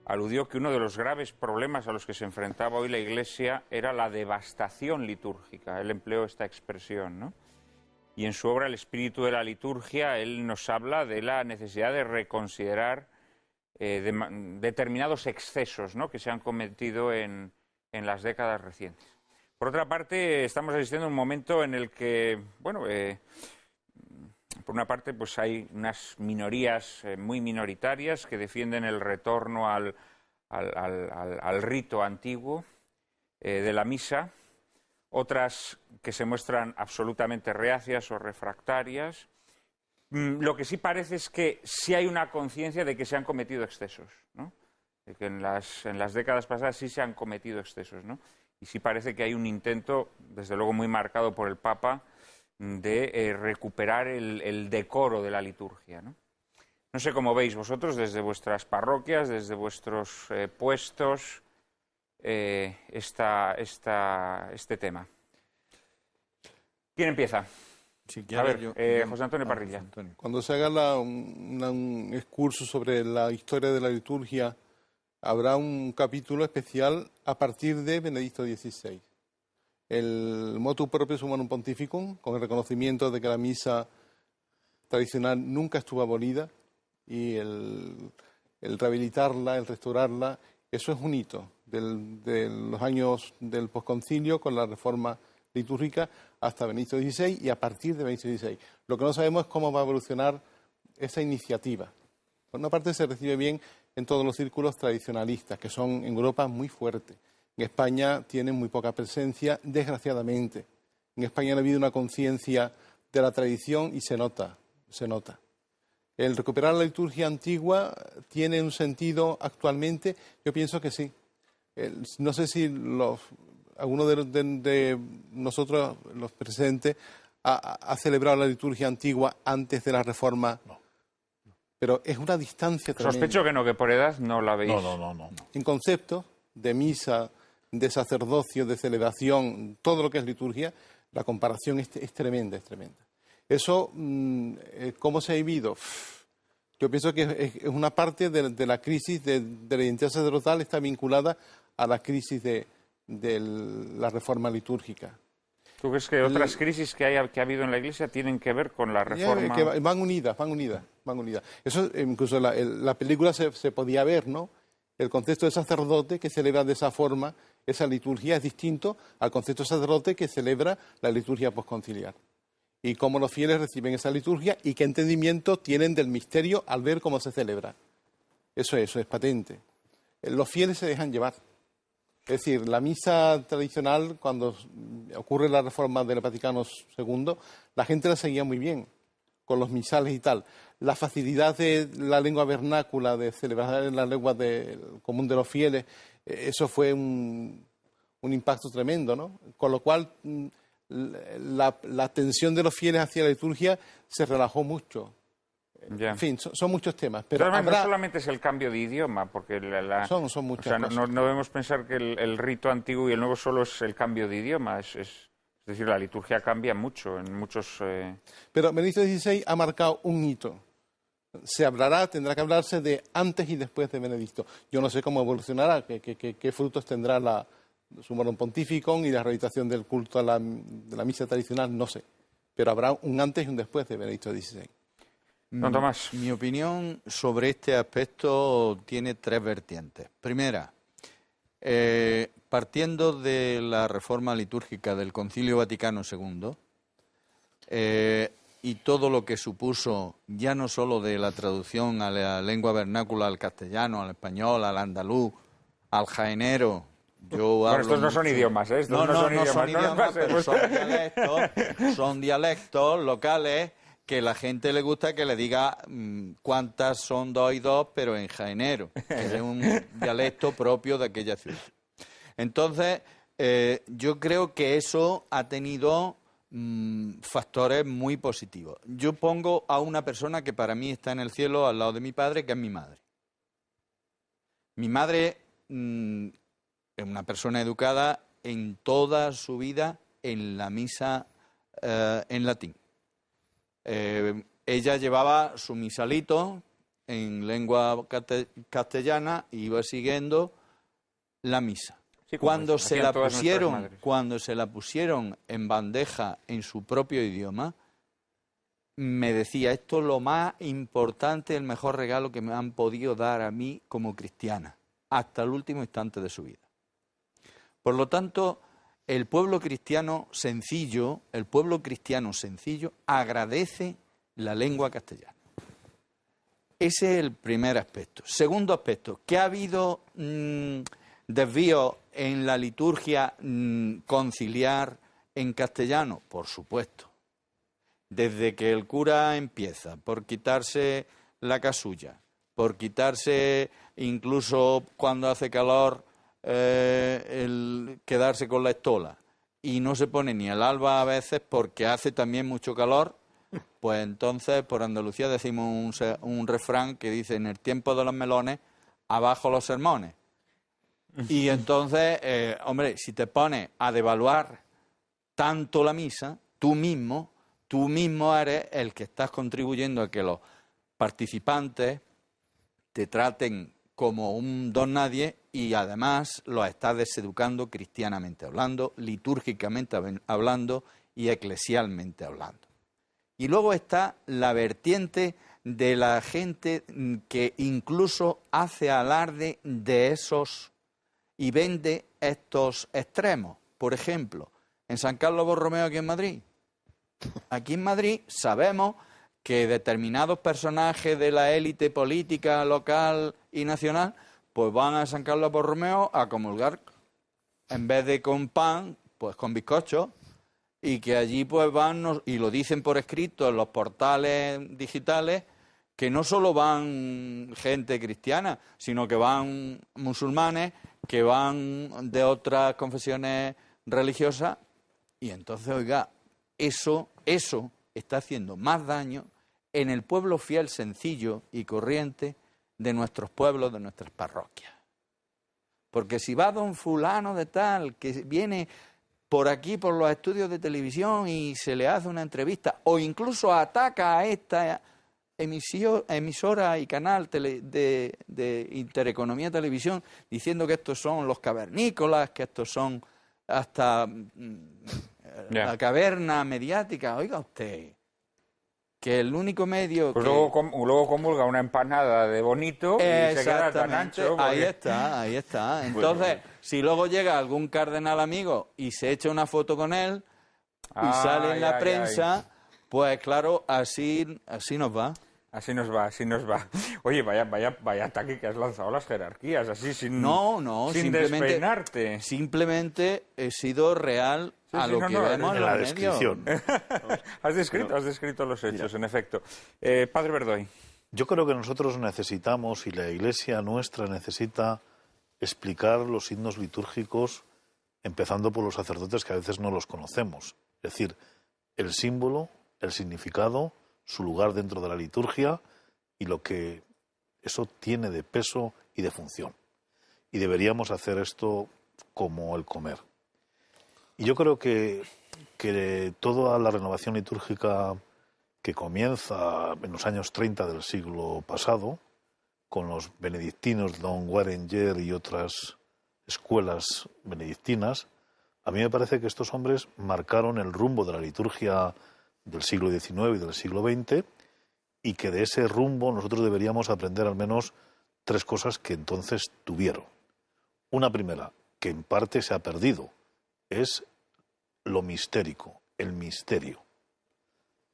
aludió que uno de los graves problemas a los que se enfrentaba hoy la Iglesia era la devastación litúrgica. Él empleó esta expresión, ¿no? Y en su obra El espíritu de la liturgia, él nos habla de la necesidad de reconsiderar determinados excesos, ¿no?, que se han cometido en las décadas recientes. Por otra parte, estamos asistiendo a un momento en el que, bueno, por una parte, pues hay unas minorías muy minoritarias que defienden el retorno al rito antiguo de la misa, otras que se muestran absolutamente reacias o refractarias. Lo que sí parece es que sí hay una conciencia de que se han cometido excesos, ¿no? De que en las décadas pasadas sí se han cometido excesos, ¿no? Y sí parece que hay un intento, desde luego muy marcado por el Papa, de recuperar el decoro de la liturgia, ¿no? No sé cómo veis vosotros desde vuestras parroquias, desde vuestros puestos, este tema. ¿Quién empieza? Si A ver, yo, José Antonio Parrilla. José Antonio. Cuando se haga un excurso sobre la historia de la liturgia, habrá un capítulo especial a partir de Benedicto XVI. El motu proprio Summorum Pontificum, con el reconocimiento de que la misa tradicional nunca estuvo abolida, y el rehabilitarla, el restaurarla, eso es un hito de los años del posconcilio con la reforma litúrgica hasta Benedicto XVI y a partir de Benedicto XVI. Lo que no sabemos es cómo va a evolucionar esa iniciativa. Por una parte se recibe bien en todos los círculos tradicionalistas, que son en Europa muy fuertes. En España tienen muy poca presencia, desgraciadamente. En España no ha habido una conciencia de la tradición y se nota. El recuperar la liturgia antigua tiene un sentido actualmente, yo pienso que sí. No sé si alguno de nosotros, los presentes, ha celebrado la liturgia antigua antes de la Reforma. No. Pero es una distancia tremenda. Sospecho que no, que por edad no la veis. No. En conceptos de misa, de sacerdocio, de celebración, todo lo que es liturgia, la comparación es tremenda, es tremenda. Eso, ¿cómo se ha vivido? Yo pienso que es una parte de la crisis de la identidad sacerdotal, está vinculada a la crisis de la reforma litúrgica. ¿Tú crees que otras crisis que ha habido en la Iglesia tienen que ver con la reforma? Que van unidas. Eso, incluso la película se podía ver, ¿no? El concepto de sacerdote que celebra de esa forma esa liturgia es distinto al concepto de sacerdote que celebra la liturgia posconciliar. Y cómo los fieles reciben esa liturgia y qué entendimiento tienen del misterio al ver cómo se celebra. Eso es patente. Los fieles se dejan llevar. Es decir, la misa tradicional, cuando ocurre la reforma del Vaticano II, la gente la seguía muy bien, con los misales y tal. La facilidad de la lengua vernácula, de celebrar en la lengua común de los fieles, eso fue un impacto tremendo, ¿no? Con lo cual, la atención de los fieles hacia la liturgia se relajó mucho. Ya. En fin, son muchos temas. Pero no solamente es el cambio de idioma, porque son muchas cosas. No debemos pensar que el rito antiguo y el nuevo solo es el cambio de idioma. Es decir, la liturgia cambia mucho en muchos... Pero Benedicto XVI ha marcado un hito. Tendrá que hablarse de antes y después de Benedicto. Yo no sé cómo evolucionará, qué frutos tendrá su Morum Pontificum y la realización del culto de la misa tradicional, no sé. Pero habrá un antes y un después de Benedicto XVI. Don Tomás. Mi opinión sobre este aspecto tiene tres vertientes. Primera, partiendo de la reforma litúrgica del Concilio Vaticano II y todo lo que supuso ya no solo de la traducción a la lengua vernácula, al castellano, al español, al andaluz, al jaenero. Estos no son idiomas, ¿eh? No son idiomas, pero son dialectos locales que la gente le gusta que le diga cuántas son 2 y 2, pero en jaenero, que es un dialecto propio de aquella ciudad. Entonces, yo creo que eso ha tenido factores muy positivos. Yo pongo a una persona que para mí está en el cielo al lado de mi padre, que es mi madre. Mi madre es una persona educada en toda su vida en la misa en latín. Ella llevaba su misalito en lengua castellana y iba siguiendo la misa. Sí, cuando se la pusieron en bandeja en su propio idioma, me decía, esto es lo más importante, el mejor regalo que me han podido dar a mí como cristiana, hasta el último instante de su vida. Por lo tanto, el pueblo cristiano sencillo agradece la lengua castellana. Ese es el primer aspecto. Segundo aspecto, que ha habido desvíos en la liturgia conciliar en castellano, por supuesto. Desde que el cura empieza por quitarse la casulla, por quitarse incluso cuando hace calor el quedarse con la estola y no se pone ni el alba a veces porque hace también mucho calor, pues entonces por Andalucía decimos un refrán que dice en el tiempo de los melones, abajo los sermones. Y entonces, hombre, si te pones a devaluar tanto la misa, tú mismo eres el que estás contribuyendo a que los participantes te traten como un don nadie y además los estás deseducando cristianamente hablando, litúrgicamente hablando y eclesialmente hablando. Y luego está la vertiente de la gente que incluso hace alarde de esos y vende estos extremos. Por ejemplo, en San Carlos Borromeo, aquí en Madrid. Aquí en Madrid sabemos que determinados personajes de la élite política local y nacional pues van a San Carlos Borromeo a comulgar, en vez de con pan, pues con bizcocho, y que allí pues van, y lo dicen por escrito en los portales digitales, que no solo van gente cristiana, sino que van musulmanes, que van de otras confesiones religiosas, y entonces, oiga, eso está haciendo más daño en el pueblo fiel, sencillo y corriente de nuestros pueblos, de nuestras parroquias. Porque si va don fulano de tal, que viene por aquí, por los estudios de televisión y se le hace una entrevista, o incluso ataca a esta emisora y canal de Intereconomía Televisión, diciendo que estos son los cavernícolas, que estos son hasta la caverna mediática. Oiga usted, que el único medio Pues que... luego comulga una empanada de bonito y se queda tan ancho. Ahí está. Entonces, si luego llega algún cardenal amigo y se echa una foto con él y sale en la prensa, pues claro, así nos va. Así nos va. Oye, vaya ataque que has lanzado a las jerarquías, así sin despeinarte. Simplemente he sido real a lo que vemos en la descripción. Has descrito los hechos, en efecto. Padre Verdoy. Yo creo que nosotros necesitamos, y la Iglesia nuestra necesita, explicar los signos litúrgicos, empezando por los sacerdotes que a veces no los conocemos. Es decir, el símbolo, el significado, su lugar dentro de la liturgia y lo que eso tiene de peso y de función. Y deberíamos hacer esto como el comer. Y yo creo que toda la renovación litúrgica que comienza en los años 30 del siglo pasado, con los benedictinos, Don Guarenger y otras escuelas benedictinas, a mí me parece que estos hombres marcaron el rumbo de la liturgia del siglo XIX y del siglo XX, y que de ese rumbo nosotros deberíamos aprender al menos 3 cosas que entonces tuvieron. Una primera, que en parte se ha perdido, es lo mistérico, el misterio.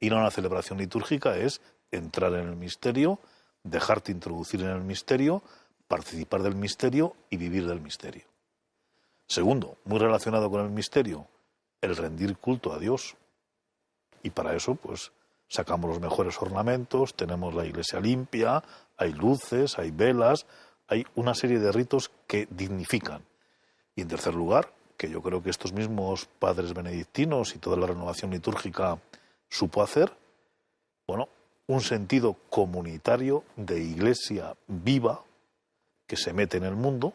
Ir a una celebración litúrgica es entrar en el misterio, dejarte introducir en el misterio, participar del misterio y vivir del misterio. Segundo, muy relacionado con el misterio, el rendir culto a Dios. Y para eso, pues, sacamos los mejores ornamentos, tenemos la iglesia limpia, hay luces, hay velas, hay una serie de ritos que dignifican. Y en tercer lugar, que yo creo que estos mismos padres benedictinos y toda la renovación litúrgica supo hacer, bueno, un sentido comunitario de iglesia viva que se mete en el mundo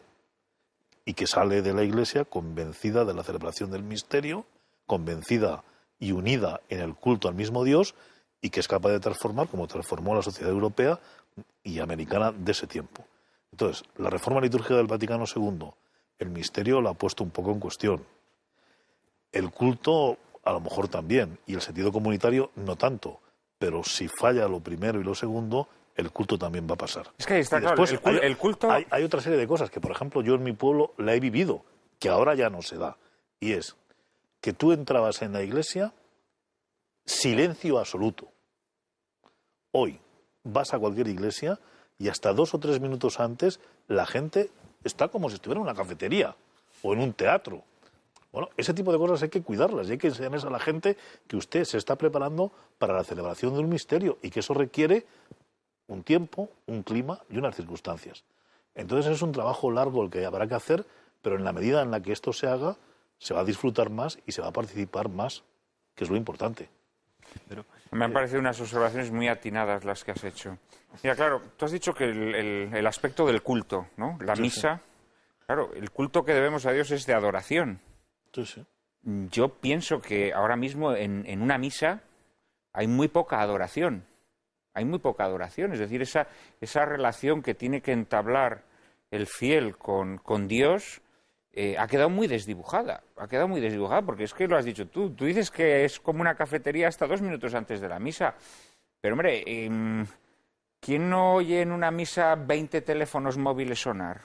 y que sale de la iglesia convencida de la celebración del misterio, convencida y unida en el culto al mismo Dios, y que es capaz de transformar como transformó la sociedad europea y americana de ese tiempo. Entonces, la reforma litúrgica del Vaticano II, el misterio lo ha puesto un poco en cuestión. El culto, a lo mejor también, y el sentido comunitario, no tanto. Pero si falla lo primero y lo segundo, el culto también va a pasar. Es que ahí está, claro, después, el culto... Hay otra serie de cosas que, por ejemplo, yo en mi pueblo la he vivido, que ahora ya no se da. Y es que tú entrabas en la iglesia, silencio absoluto. Hoy vas a cualquier iglesia y hasta 2 o 3 minutos antes la gente está como si estuviera en una cafetería o en un teatro. Bueno, ese tipo de cosas hay que cuidarlas y hay que enseñarles a la gente que usted se está preparando para la celebración de un misterio y que eso requiere un tiempo, un clima y unas circunstancias. Entonces es un trabajo largo el que habrá que hacer, pero en la medida en la que esto se haga, se va a disfrutar más y se va a participar más, que es lo importante. Me han parecido unas observaciones muy atinadas las que has hecho. Mira, claro, tú has dicho que el aspecto del culto, ¿no? La misa, claro, el culto que debemos a Dios es de adoración. Sí. Yo pienso que ahora mismo en una misa hay muy poca adoración. Hay muy poca adoración, es decir, esa relación que tiene que entablar el fiel con Dios ha quedado muy desdibujada. Ha quedado muy desdibujada porque es que lo has dicho tú. Tú dices que es como una cafetería hasta 2 minutos antes de la misa. Pero, hombre, ¿quién no oye en una misa 20 teléfonos móviles sonar?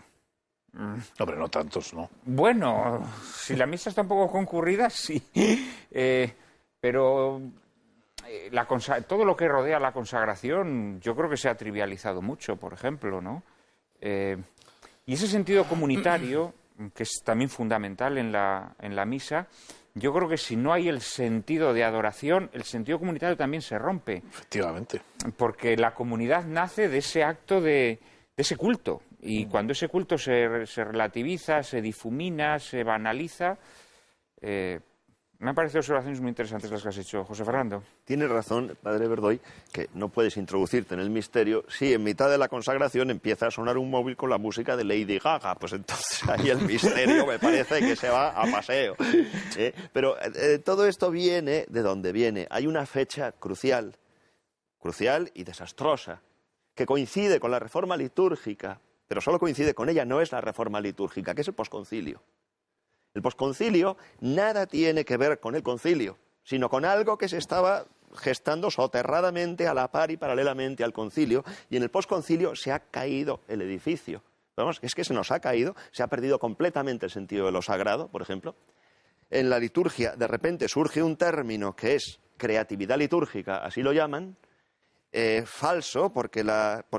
Hombre, no tantos, ¿no? Bueno, si la misa está un poco concurrida, sí. Pero todo lo que rodea la consagración yo creo que se ha trivializado mucho, por ejemplo, ¿no? Y ese sentido comunitario, que es también fundamental en la misa, yo creo que si no hay el sentido de adoración, el sentido comunitario también se rompe. Efectivamente. Porque la comunidad nace de ese acto de ese culto. Y cuando ese culto se relativiza, se difumina, se banaliza, me han parecido observaciones muy interesantes las que has hecho, José Fernando. Tienes razón, padre Verdoy, que no puedes introducirte en el misterio si en mitad de la consagración empieza a sonar un móvil con la música de Lady Gaga. Pues entonces ahí el misterio me parece que se va a paseo. Pero todo esto viene de donde viene. Hay una fecha crucial y desastrosa, que coincide con la reforma litúrgica, pero solo coincide con ella, no es la reforma litúrgica, que es el posconcilio. El posconcilio nada tiene que ver con el concilio, sino con algo que se estaba gestando soterradamente a la par y paralelamente al concilio, y en el posconcilio se ha caído el edificio. Vamos, es que se nos ha caído, se ha perdido completamente el sentido de lo sagrado, por ejemplo. En la liturgia, de repente, surge un término que es creatividad litúrgica, así lo llaman, falso, porque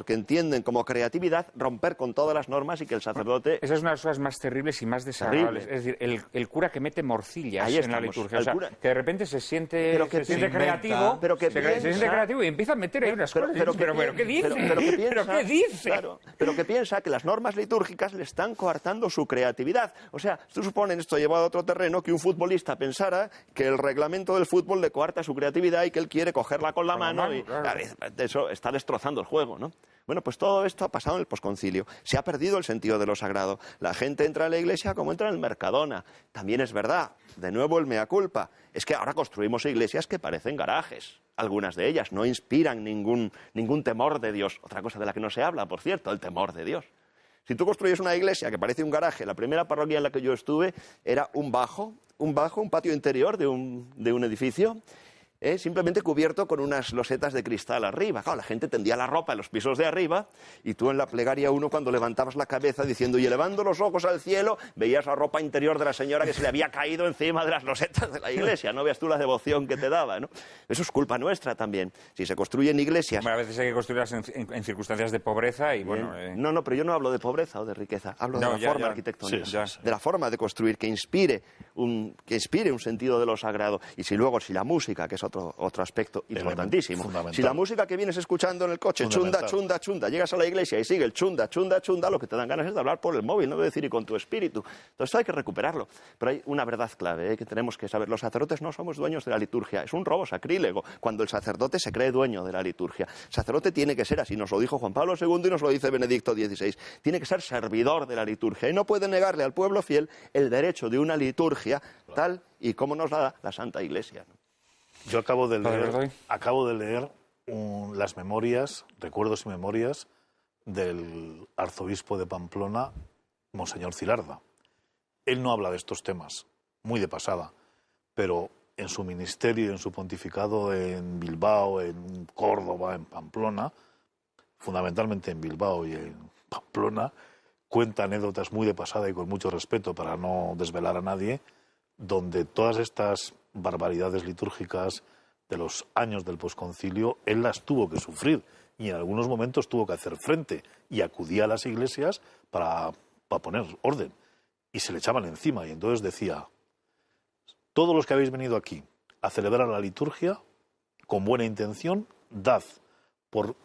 entienden como creatividad romper con todas las normas y que el sacerdote... Esa es una de las cosas más terribles y más desagradables. Terrible. Es decir, el cura que mete morcillas Ahí en la estamos. liturgia. El O sea, cura- que de repente se siente, Pero que se siente inventa, creativo, pero que se siente piensa- creativo y empieza a meter ahí unas cosas. Pero ¿qué dice? Pero que piensa, ¿Pero qué dice? Claro, pero que piensa que las normas litúrgicas le están coartando su creatividad. O sea, tú supones, esto llevado a otro terreno, que un futbolista pensara que el reglamento del fútbol le coarta su creatividad y que él quiere cogerla con la mano y claro. eso está destrozando el juego, ¿no? Bueno, pues todo esto ha pasado en el posconcilio. Se ha perdido el sentido de lo sagrado. La gente entra a la iglesia como entra en el Mercadona. También es verdad, de nuevo el mea culpa, es que ahora construimos iglesias que parecen garajes. Algunas de ellas no inspiran ningún temor de Dios. Otra cosa de la que no se habla, por cierto, el temor de Dios. Si tú construyes una iglesia que parece un garaje, la primera parroquia en la que yo estuve era un patio interior de un edificio, simplemente cubierto con unas losetas de cristal arriba. Claro, la gente tendía la ropa en los pisos de arriba y tú en la plegaria 1, cuando levantabas la cabeza diciendo y elevando los ojos al cielo, veías la ropa interior de la señora que se le había caído encima de las losetas de la iglesia. No veas tú la devoción que te daba, ¿no? Eso es culpa nuestra también. Si se construyen iglesias... Hombre, a veces hay que construirlas en circunstancias de pobreza y bueno... No, pero yo no hablo de pobreza o de riqueza, hablo de la forma arquitectónica, de la forma de construir que inspire un sentido de lo sagrado. Y si la música, que es otro aspecto importantísimo, fundamental. si la música que vienes escuchando en el coche, chunda, chunda, chunda, llegas a la iglesia y sigue el chunda, chunda, chunda, lo que te dan ganas es de hablar por el móvil, no de decir y con tu espíritu. Entonces esto hay que recuperarlo. Pero hay una verdad clave que tenemos que saber. Los sacerdotes no somos dueños de la liturgia. Es un robo sacrílego cuando el sacerdote se cree dueño de la liturgia. El sacerdote tiene que ser, así nos lo dijo Juan Pablo II y nos lo dice Benedicto XVI, tiene que ser servidor de la liturgia y no puede negarle al pueblo fiel el derecho de una liturgia tal y como nos la da la Santa Iglesia, ¿no? Yo acabo de leer las memorias, recuerdos y memorias del arzobispo de Pamplona, Monseñor Cilarda. Él no habla de estos temas, muy de pasada, pero en su ministerio y en su pontificado en Bilbao, en Córdoba, en Pamplona, fundamentalmente en Bilbao y en Pamplona, cuenta anécdotas muy de pasada y con mucho respeto para no desvelar a nadie, donde todas estas barbaridades litúrgicas de los años del posconcilio, él las tuvo que sufrir y en algunos momentos tuvo que hacer frente y acudía a las iglesias para poner orden y se le echaban encima y entonces decía: todos los que habéis venido aquí a celebrar la liturgia con buena intención, dad por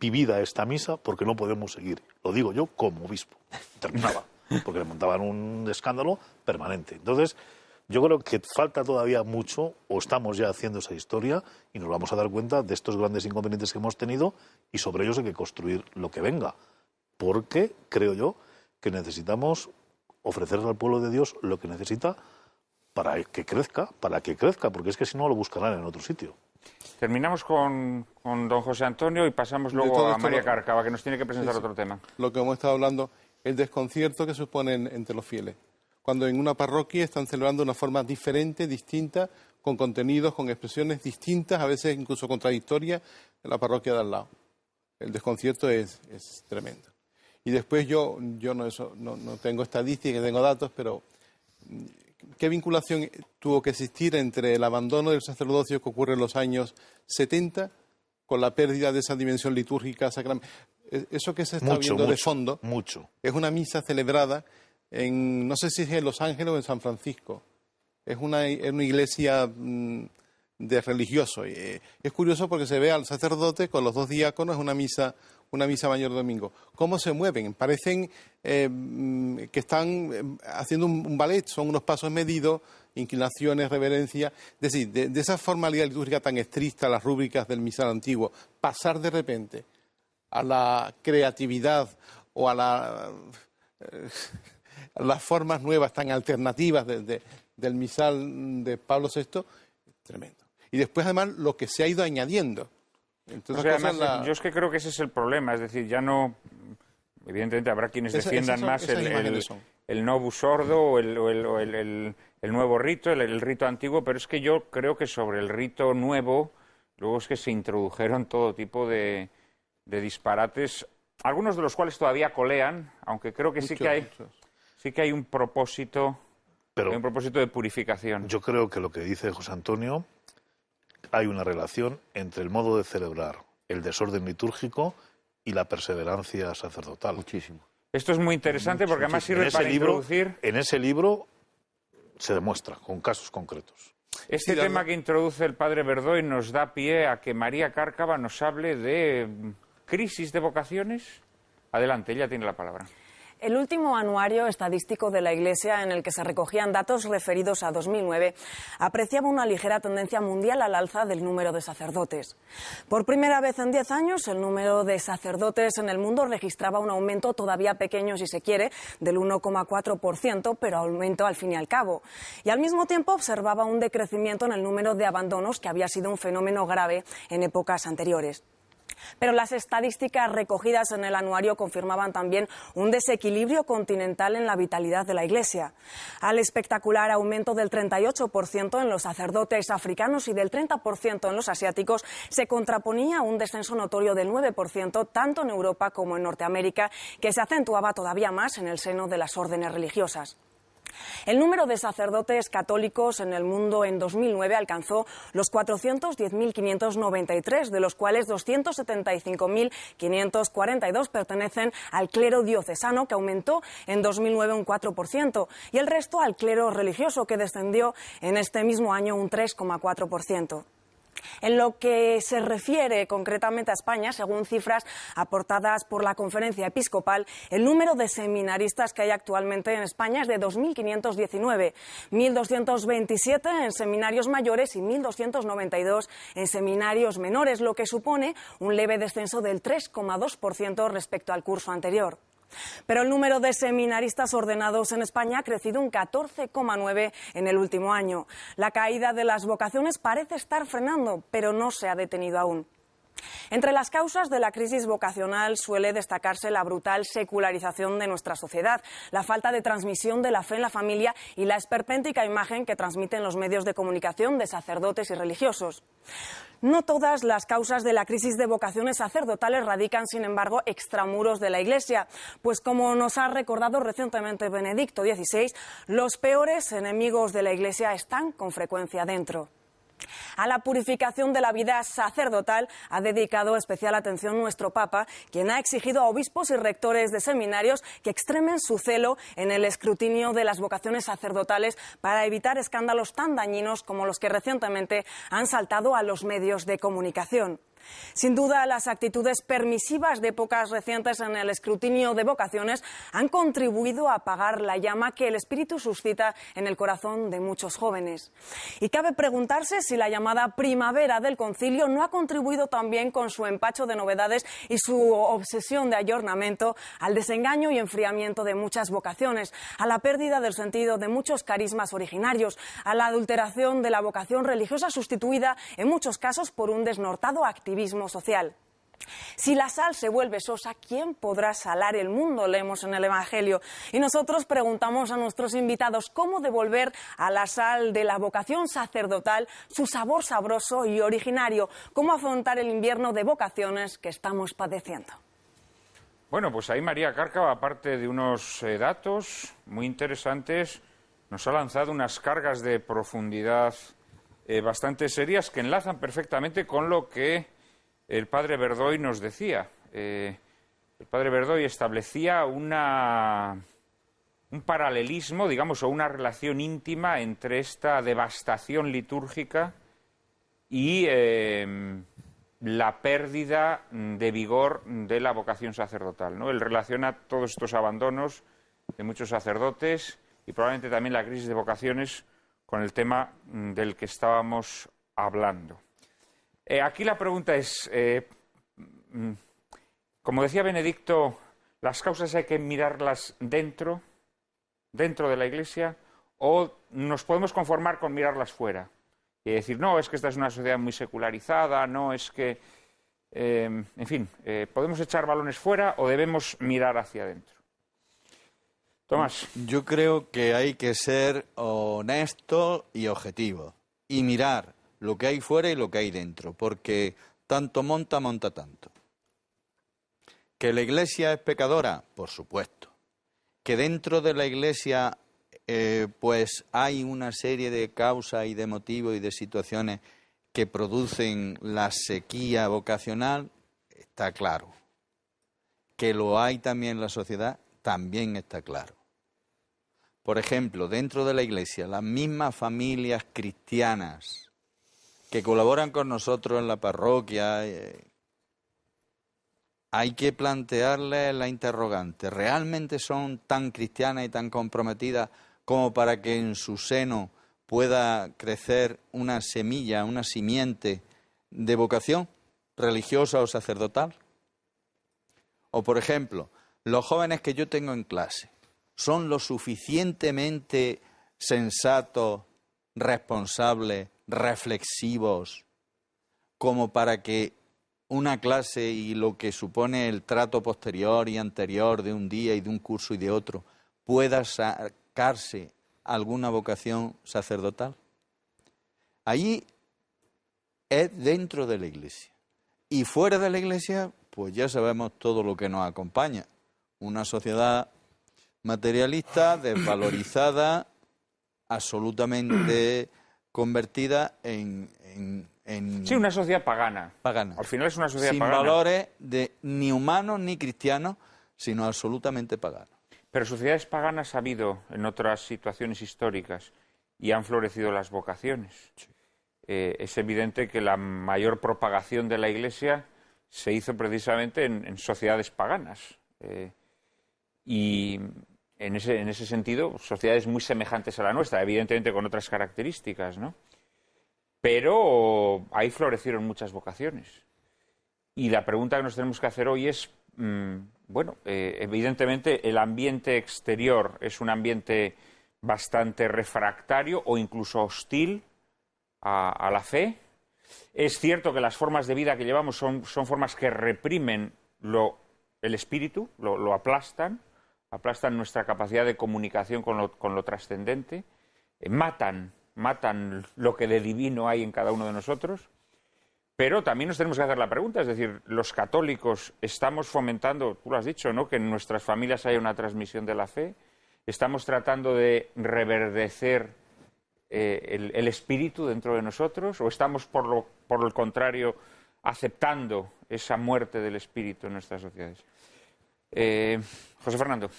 vivida esta misa porque no podemos seguir. Lo digo yo como obispo. Terminaba, porque le montaban un escándalo permanente. Entonces, yo creo que falta todavía mucho, o estamos ya haciendo esa historia, y nos vamos a dar cuenta de estos grandes inconvenientes que hemos tenido, y sobre ellos hay que construir lo que venga. Porque creo yo que necesitamos ofrecerle al pueblo de Dios lo que necesita para que crezca, porque es que si no lo buscarán en otro sitio. Terminamos con don José Antonio y pasamos luego a María Cárcava, que nos tiene que presentar otro tema. Lo que hemos estado hablando, el desconcierto que suponen entre los fieles. Cuando en una parroquia están celebrando de una forma diferente, distinta, con contenidos, con expresiones distintas, a veces incluso contradictorias, en la parroquia de al lado. El desconcierto es tremendo. Y después yo no tengo estadísticas, tengo datos, pero ¿qué vinculación tuvo que existir entre el abandono del sacerdocio que ocurre en los años 70 con la pérdida de esa dimensión litúrgica sacramental? Eso que se está viendo de fondo es una misa celebrada en, no sé si es en Los Ángeles o en San Francisco. Es una iglesia de religiosos. Es curioso porque se ve al sacerdote con los dos diáconos, una misa mayor domingo. ¿Cómo se mueven? Parecen que están haciendo un ballet, son unos pasos medidos, inclinaciones, reverencia. Es decir, de esa formalidad litúrgica tan estricta, las rúbricas del misal antiguo, pasar de repente a la creatividad o a las formas nuevas tan alternativas del misal de Pablo VI, tremendo. Y después, además, lo que se ha ido añadiendo. Entonces, además, yo es que creo que ese es el problema, es decir, ya no... Evidentemente habrá quienes defiendan más el novus ordo o el nuevo rito, el rito antiguo, pero es que yo creo que sobre el rito nuevo luego es que se introdujeron todo tipo de disparates, algunos de los cuales todavía colean, aunque creo que sí que hay un propósito, de purificación. Yo creo que lo que dice José Antonio, hay una relación entre el modo de celebrar, el desorden litúrgico y la perseverancia sacerdotal. Muchísimo. Esto es muy interesante porque además sirve para introducir... En ese libro se demuestra, con casos concretos. Este tema que introduce el padre Verdoy nos da pie a que María Cárcava nos hable de crisis de vocaciones. Adelante, ella tiene la palabra. El último anuario estadístico de la Iglesia, en el que se recogían datos referidos a 2009, apreciaba una ligera tendencia mundial al alza del número de sacerdotes. Por primera vez en 10 años, el número de sacerdotes en el mundo registraba un aumento todavía pequeño, si se quiere, del 1,4%, pero aumento al fin y al cabo. Y al mismo tiempo observaba un decrecimiento en el número de abandonos, que había sido un fenómeno grave en épocas anteriores. Pero las estadísticas recogidas en el anuario confirmaban también un desequilibrio continental en la vitalidad de la Iglesia. Al espectacular aumento del 38% en los sacerdotes africanos y del 30% en los asiáticos se contraponía un descenso notorio del 9% tanto en Europa como en Norteamérica, que se acentuaba todavía más en el seno de las órdenes religiosas. El número de sacerdotes católicos en el mundo en 2009 alcanzó los 410.593, de los cuales 275.542 pertenecen al clero diocesano, que aumentó en 2009 un 4%, y el resto al clero religioso, que descendió en este mismo año un 3,4%. En lo que se refiere concretamente a España, según cifras aportadas por la Conferencia Episcopal, el número de seminaristas que hay actualmente en España es de 2.519, 1.227 en seminarios mayores y 1.292 en seminarios menores, lo que supone un leve descenso del 3,2% respecto al curso anterior. Pero el número de seminaristas ordenados en España ha crecido un 14,9% en el último año. La caída de las vocaciones parece estar frenando, pero no se ha detenido aún. Entre las causas de la crisis vocacional suele destacarse la brutal secularización de nuestra sociedad, la falta de transmisión de la fe en la familia y la esperpéntica imagen que transmiten los medios de comunicación de sacerdotes y religiosos. No todas las causas de la crisis de vocaciones sacerdotales radican, sin embargo, extramuros de la Iglesia, pues como nos ha recordado recientemente Benedicto XVI, los peores enemigos de la Iglesia están con frecuencia dentro. A la purificación de la vida sacerdotal ha dedicado especial atención nuestro Papa, quien ha exigido a obispos y rectores de seminarios que extremen su celo en el escrutinio de las vocaciones sacerdotales para evitar escándalos tan dañinos como los que recientemente han saltado a los medios de comunicación. Sin duda, las actitudes permisivas de épocas recientes en el escrutinio de vocaciones han contribuido a apagar la llama que el Espíritu suscita en el corazón de muchos jóvenes. Y cabe preguntarse si la llamada primavera del concilio no ha contribuido también, con su empacho de novedades y su obsesión de ayornamiento, al desengaño y enfriamiento de muchas vocaciones, a la pérdida del sentido de muchos carismas originarios, a la adulteración de la vocación religiosa, sustituida en muchos casos por un desnortado activismo social. Si la sal se vuelve sosa, ¿quién podrá salar el mundo?, leemos en el Evangelio. Y nosotros preguntamos a nuestros invitados cómo devolver a la sal de la vocación sacerdotal su sabor sabroso y originario, cómo afrontar el invierno de vocaciones que estamos padeciendo. Bueno, pues ahí María Cárcava, aparte de unos datos muy interesantes, nos ha lanzado unas cargas de profundidad bastante serias que enlazan perfectamente con lo que el padre Verdoy nos decía. El padre Verdoy establecía un paralelismo, digamos, o una relación íntima entre esta devastación litúrgica y la pérdida de vigor de la vocación sacerdotal, ¿no? Él relaciona todos estos abandonos de muchos sacerdotes y probablemente también la crisis de vocaciones con el tema del que estábamos hablando. Aquí la pregunta es, como decía Benedicto, ¿las causas hay que mirarlas dentro de la Iglesia, o nos podemos conformar con mirarlas fuera? Y decir, no, es que esta es una sociedad muy secularizada, no, es que, en fin, ¿podemos echar balones fuera o debemos mirar hacia adentro? Tomás. Yo creo que hay que ser honesto y objetivo y mirar lo que hay fuera y lo que hay dentro, porque tanto monta, monta tanto. ¿Que la Iglesia es pecadora? Por supuesto. ¿Que dentro de la Iglesia pues hay una serie de causas y de motivos y de situaciones que producen la sequía vocacional? Está claro. ¿Que lo hay también en la sociedad? También está claro. Por ejemplo, dentro de la Iglesia, las mismas familias cristianas que colaboran con nosotros en la parroquia, hay que plantearles la interrogante. ¿Realmente son tan cristianas y tan comprometidas como para que en su seno pueda crecer una semilla, una simiente de vocación religiosa o sacerdotal? O, por ejemplo, los jóvenes que yo tengo en clase, ¿son lo suficientemente sensatos, responsables, reflexivos, como para que una clase y lo que supone el trato posterior y anterior de un día y de un curso y de otro pueda sacarse alguna vocación sacerdotal? Allí es dentro de la Iglesia. Y fuera de la Iglesia, pues ya sabemos todo lo que nos acompaña. Una sociedad materialista, desvalorizada, absolutamente convertida en Sí, una sociedad pagana. Pagana. Al final es una sociedad sin pagana. valores ni humanos ni cristianos, sino absolutamente paganos. Pero sociedades paganas ha habido en otras situaciones históricas y han florecido las vocaciones. Sí. Es evidente que la mayor propagación de la Iglesia se hizo precisamente en sociedades paganas. Y en ese sentido, sociedades muy semejantes a la nuestra, evidentemente con otras características, ¿no? Pero ahí florecieron muchas vocaciones. Y la pregunta que nos tenemos que hacer hoy es, evidentemente el ambiente exterior es un ambiente bastante refractario o incluso hostil a la fe. Es cierto que las formas de vida que llevamos son formas que reprimen el espíritu, lo aplastan nuestra capacidad de comunicación con lo trascendente, matan lo que de divino hay en cada uno de nosotros, pero también nos tenemos que hacer la pregunta, es decir, los católicos estamos fomentando, tú lo has dicho, ¿no?, que en nuestras familias haya una transmisión de la fe, estamos tratando de reverdecer el espíritu dentro de nosotros, o estamos por el contrario aceptando esa muerte del espíritu en nuestras sociedades. José Fernando.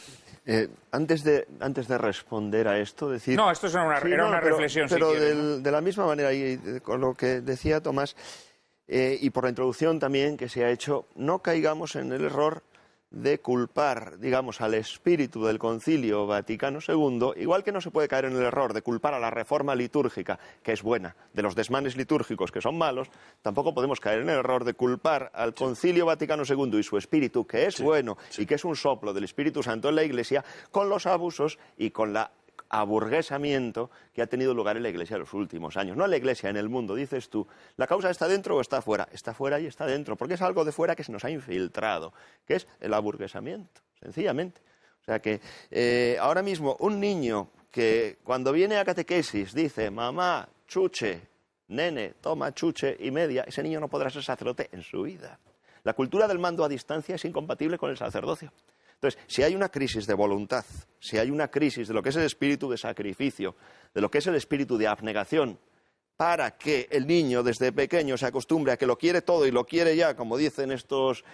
Antes de responder a esto, decir... No, esto era una reflexión. Pero si quieres, ¿no? de la misma manera, y con lo que decía Tomás, y por la introducción también que se ha hecho, no caigamos en el error de culpar, digamos, al espíritu del Concilio Vaticano II, igual que no se puede caer en el error de culpar a la reforma litúrgica, que es buena, de los desmanes litúrgicos, que son malos, tampoco podemos caer en el error de culpar al Concilio Vaticano II y su espíritu, que es bueno y que es un soplo del Espíritu Santo en la Iglesia, con los abusos y con la aburguesamiento que ha tenido lugar en la Iglesia en los últimos años. No en la Iglesia, en el mundo, dices tú. ¿La causa está dentro o está fuera? Está fuera y está dentro, porque es algo de fuera que se nos ha infiltrado, que es el aburguesamiento, sencillamente. O sea que ahora mismo un niño que cuando viene a catequesis dice, mamá, chuche, nene, toma chuche y media, ese niño no podrá ser sacerdote en su vida. La cultura del mando a distancia es incompatible con el sacerdocio. Entonces, si hay una crisis de voluntad, si hay una crisis de lo que es el espíritu de sacrificio, de lo que es el espíritu de abnegación, para que el niño desde pequeño se acostumbre a que lo quiere todo y lo quiere ya, como dicen estos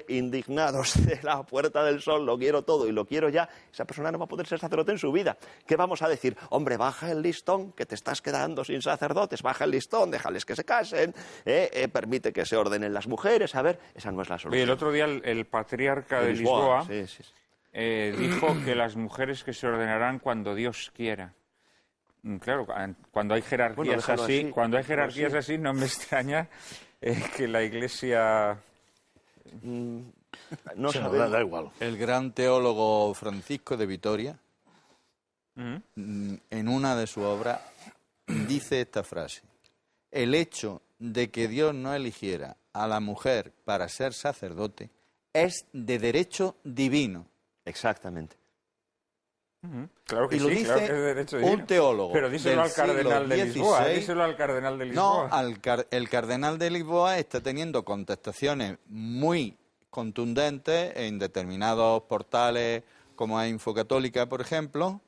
indignados de la Puerta del Sol, lo quiero todo y lo quiero ya, esa persona no va a poder ser sacerdote en su vida. ¿Qué vamos a decir? Hombre, baja el listón, que te estás quedando sin sacerdotes, baja el listón, déjales que se casen, permite que se ordenen las mujeres. A ver, esa no es la solución. El otro día el patriarca de Lisboa sí. dijo que las mujeres que se ordenarán cuando Dios quiera. Claro, cuando hay jerarquías así, no me extraña que la Iglesia... Da igual. El gran teólogo Francisco de Vitoria, en una de sus obras, dice esta frase: el hecho de que Dios no eligiera a la mujer para ser sacerdote es de derecho divino. Exactamente. Claro que Y lo sí, dice claro que es de derecho divino. un teólogo Pero díselo del al cardenal de siglo Lisboa, XVI. díselo al cardenal de Lisboa. No, el cardenal de Lisboa está teniendo contestaciones muy contundentes en determinados portales como es Infocatólica, por ejemplo,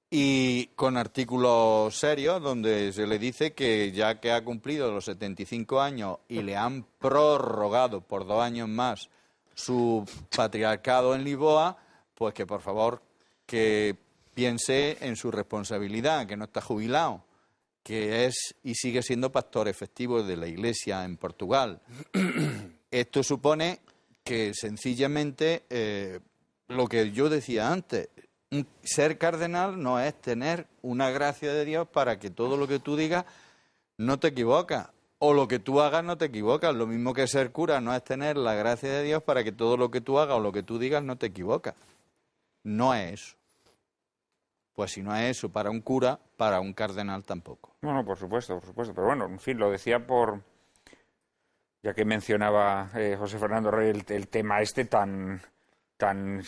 y con artículos serios donde se le dice que ya que ha cumplido los 75 años y le han prorrogado por 2 años más su patriarcado en Lisboa, pues que por favor que piense en su responsabilidad, que no está jubilado, que es y sigue siendo pastor efectivo de la Iglesia en Portugal. Esto supone que sencillamente lo que yo decía antes, ser cardenal no es tener una gracia de Dios para que todo lo que tú digas no te equivocas, o lo que tú hagas no te equivocas. Lo mismo que ser cura no es tener la gracia de Dios para que todo lo que tú hagas o lo que tú digas no te equivocas. No es eso. Pues si no es eso para un cura, para un cardenal tampoco. No, por supuesto, por supuesto. Pero bueno, en fin, lo decía ya que mencionaba José Fernando Rey el tema tan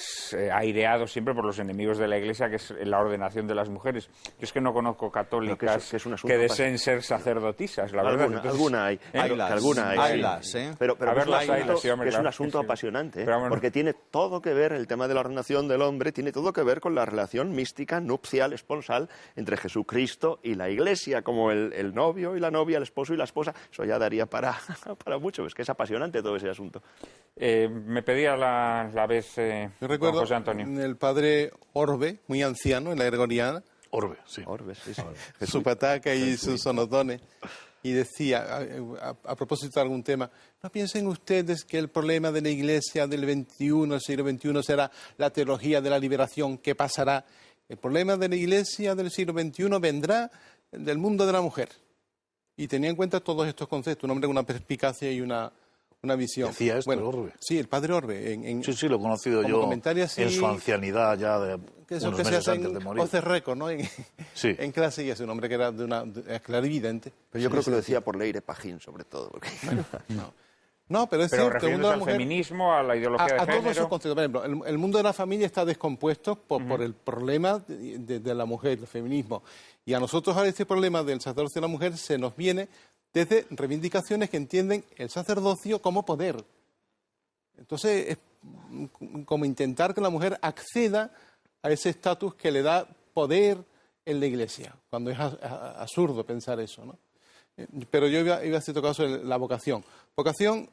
aireado siempre por los enemigos de la Iglesia, que es la ordenación de las mujeres. Yo es que no conozco católicas que deseen ser sacerdotisas, la verdad. Entonces, alguna hay. Pero es un asunto apasionante, porque tiene todo que ver, el tema de la ordenación del hombre, tiene todo que ver con la relación mística, nupcial, esponsal, entre Jesucristo y la Iglesia, como el novio y la novia, el esposo y la esposa. Eso ya daría para mucho, es que es apasionante todo ese asunto. Me pedía la vez... Yo recuerdo José Antonio. El padre Orbe, muy anciano, en la Gregoriana. Orbe, sí. Su pataca y sus sonotones. Y decía, a propósito de algún tema, ¿no piensen ustedes que el problema de la Iglesia del siglo XXI, será la teología de la liberación que pasará? El problema de la Iglesia del siglo XXI vendrá del mundo de la mujer. Y tenía en cuenta todos estos conceptos, un hombre con una perspicacia y una visión. ¿Decía esto Orbe? Sí, el padre Orbe. Sí, lo he conocido yo en su ancianidad ya de unos meses antes de morir. Off récord, ¿no? En clase, y es un hombre que era clarividente. Pero yo creo que lo decía por Leire Pajín, sobre todo. Porque... No, pero es cierto. Refiriéndose al feminismo, a la ideología de género... A todos esos conceptos. Por ejemplo, el mundo de la familia está descompuesto por el problema de la mujer, el feminismo. Y a nosotros ahora este problema del sacerdocio de la mujer se nos viene desde reivindicaciones que entienden el sacerdocio como poder. Entonces, es como intentar que la mujer acceda a ese estatus que le da poder en la Iglesia, cuando es absurdo pensar eso, ¿no? Pero yo iba a cierto caso la vocación. Vocación,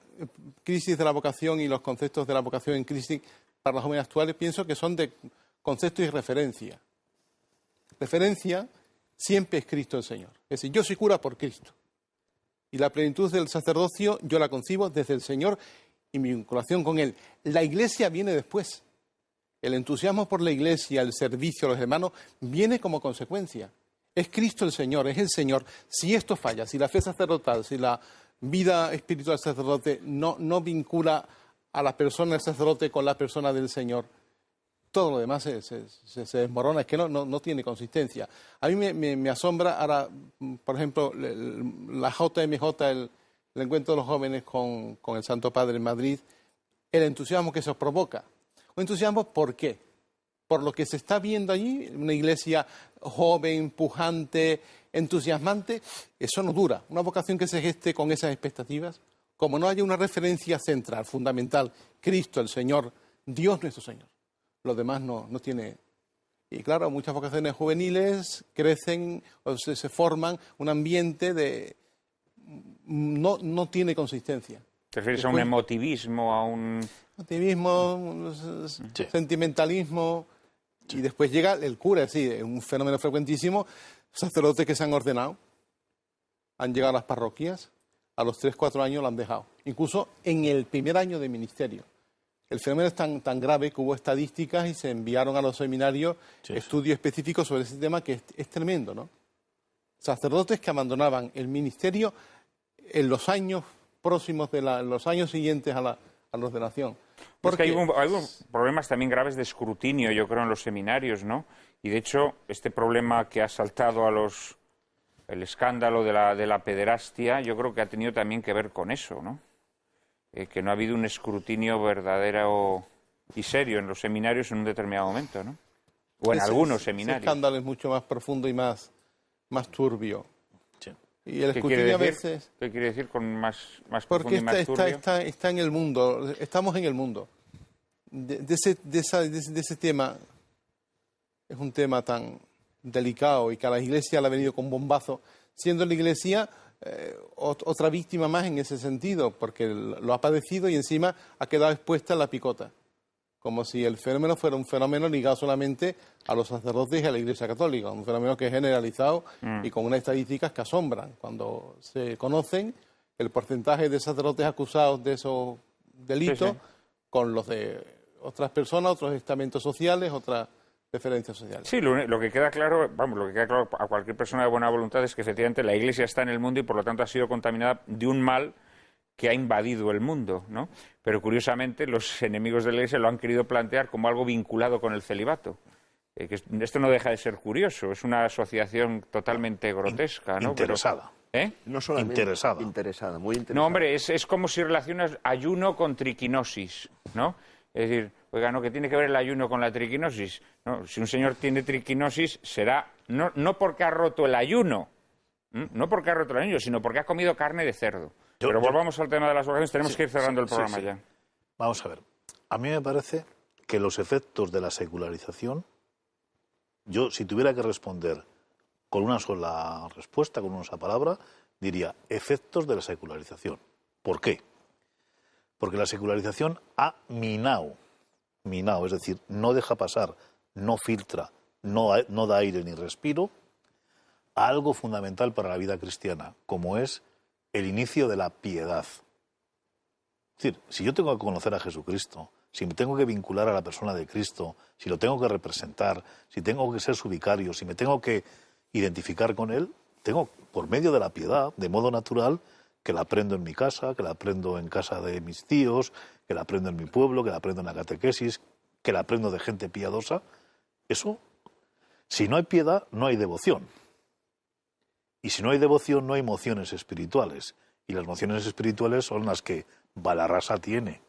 crisis de la vocación y los conceptos de la vocación en crisis para los jóvenes actuales, pienso que son de concepto y referencia. Referencia siempre es Cristo el Señor. Es decir, yo soy cura por Cristo. Y la plenitud del sacerdocio yo la concibo desde el Señor y mi vinculación con Él. La Iglesia viene después. El entusiasmo por la Iglesia, el servicio a los hermanos, viene como consecuencia. Es Cristo el Señor, es el Señor. Si esto falla, si la fe sacerdotal, si la vida espiritual del sacerdote no vincula a la persona del sacerdote con la persona del Señor, todo lo demás se desmorona, es que no tiene consistencia. A mí me asombra ahora, por ejemplo, la JMJ, el encuentro de los jóvenes con el Santo Padre en Madrid, el entusiasmo que se provoca. ¿Un entusiasmo por qué? Por lo que se está viendo allí, una iglesia joven, pujante, entusiasmante, eso no dura. Una vocación que se geste con esas expectativas, como no haya una referencia central, fundamental, Cristo, el Señor, Dios nuestro Señor. Lo demás no tiene... Y claro, muchas vocaciones juveniles crecen o se forman un ambiente de... No tiene consistencia. ¿Te refieres a un emotivismo, a un...? Emotivismo, sentimentalismo... Y después llega el cura, sí, es un fenómeno frecuentísimo, sacerdotes que se han ordenado, han llegado a las parroquias, a los 3-4 años lo han dejado, incluso en el primer año de ministerio. El fenómeno es tan grave que hubo estadísticas y se enviaron a los seminarios estudios específicos sobre ese tema que es tremendo, ¿no? Sacerdotes que abandonaban el ministerio en los años próximos, los años siguientes a la ordenación. Porque hay problemas también graves de escrutinio, yo creo, en los seminarios, ¿no? Y de hecho, este problema que ha saltado el escándalo de la pederastia, yo creo que ha tenido también que ver con eso, ¿no? Que no ha habido un escrutinio verdadero y serio en los seminarios en un determinado momento, ¿no? O en algunos ese seminarios. escándalo es mucho más profundo y más turbio. Sí. Y el ¿Qué escrutinio quiere a decir? veces... ¿Qué quiere decir con más profundo Porque y más turbio? está en el mundo, estamos en el mundo. De ese tema, es un tema tan delicado y que a la Iglesia le ha venido con bombazo, siendo la Iglesia otra víctima más en ese sentido, porque lo ha padecido y encima ha quedado expuesta en la picota. Como si el fenómeno fuera un fenómeno ligado solamente a los sacerdotes y a la Iglesia Católica, un fenómeno que es generalizado y con unas estadísticas que asombran. Cuando se conocen el porcentaje de sacerdotes acusados de esos delitos con los de otras personas, otros estamentos sociales, otras preferencias sociales. Sí, lo que queda claro, lo que queda claro a cualquier persona de buena voluntad es que efectivamente la Iglesia está en el mundo y por lo tanto ha sido contaminada de un mal que ha invadido el mundo, ¿no? Pero curiosamente los enemigos de la Iglesia lo han querido plantear como algo vinculado con el celibato. Que esto no deja de ser curioso, es una asociación totalmente grotesca, ¿no? Interesada. Pero, No solamente Interesada. muy interesada. No, hombre, es como si relacionas ayuno con triquinosis, ¿no? Es decir, oiga, ¿no? ¿Qué tiene que ver el ayuno con la triquinosis? No, si un señor tiene triquinosis será no porque ha roto el ayuno, no porque ha roto el ayuno, sino porque ha comido carne de cerdo. Pero volvamos al tema de las vocaciones, tenemos que ir cerrando el programa ya. Vamos a ver. A mí me parece que los efectos de la secularización, yo si tuviera que responder con una sola respuesta, con una sola palabra, diría efectos de la secularización. ¿Por qué? Porque la secularización ha minado, es decir, no deja pasar, no filtra, no da aire ni respiro a algo fundamental para la vida cristiana, como es el inicio de la piedad. Es decir, si yo tengo que conocer a Jesucristo, si me tengo que vincular a la persona de Cristo, si lo tengo que representar, si tengo que ser su vicario, si me tengo que identificar con Él, tengo, por medio de la piedad, de modo natural, que la aprendo en mi casa, que la aprendo en casa de mis tíos, que la aprendo en mi pueblo, que la aprendo en la catequesis, que la aprendo de gente piadosa. Eso, si no hay piedad, no hay devoción. Y si no hay devoción, no hay emociones espirituales. Y las emociones espirituales son las que Balarrasa tiene.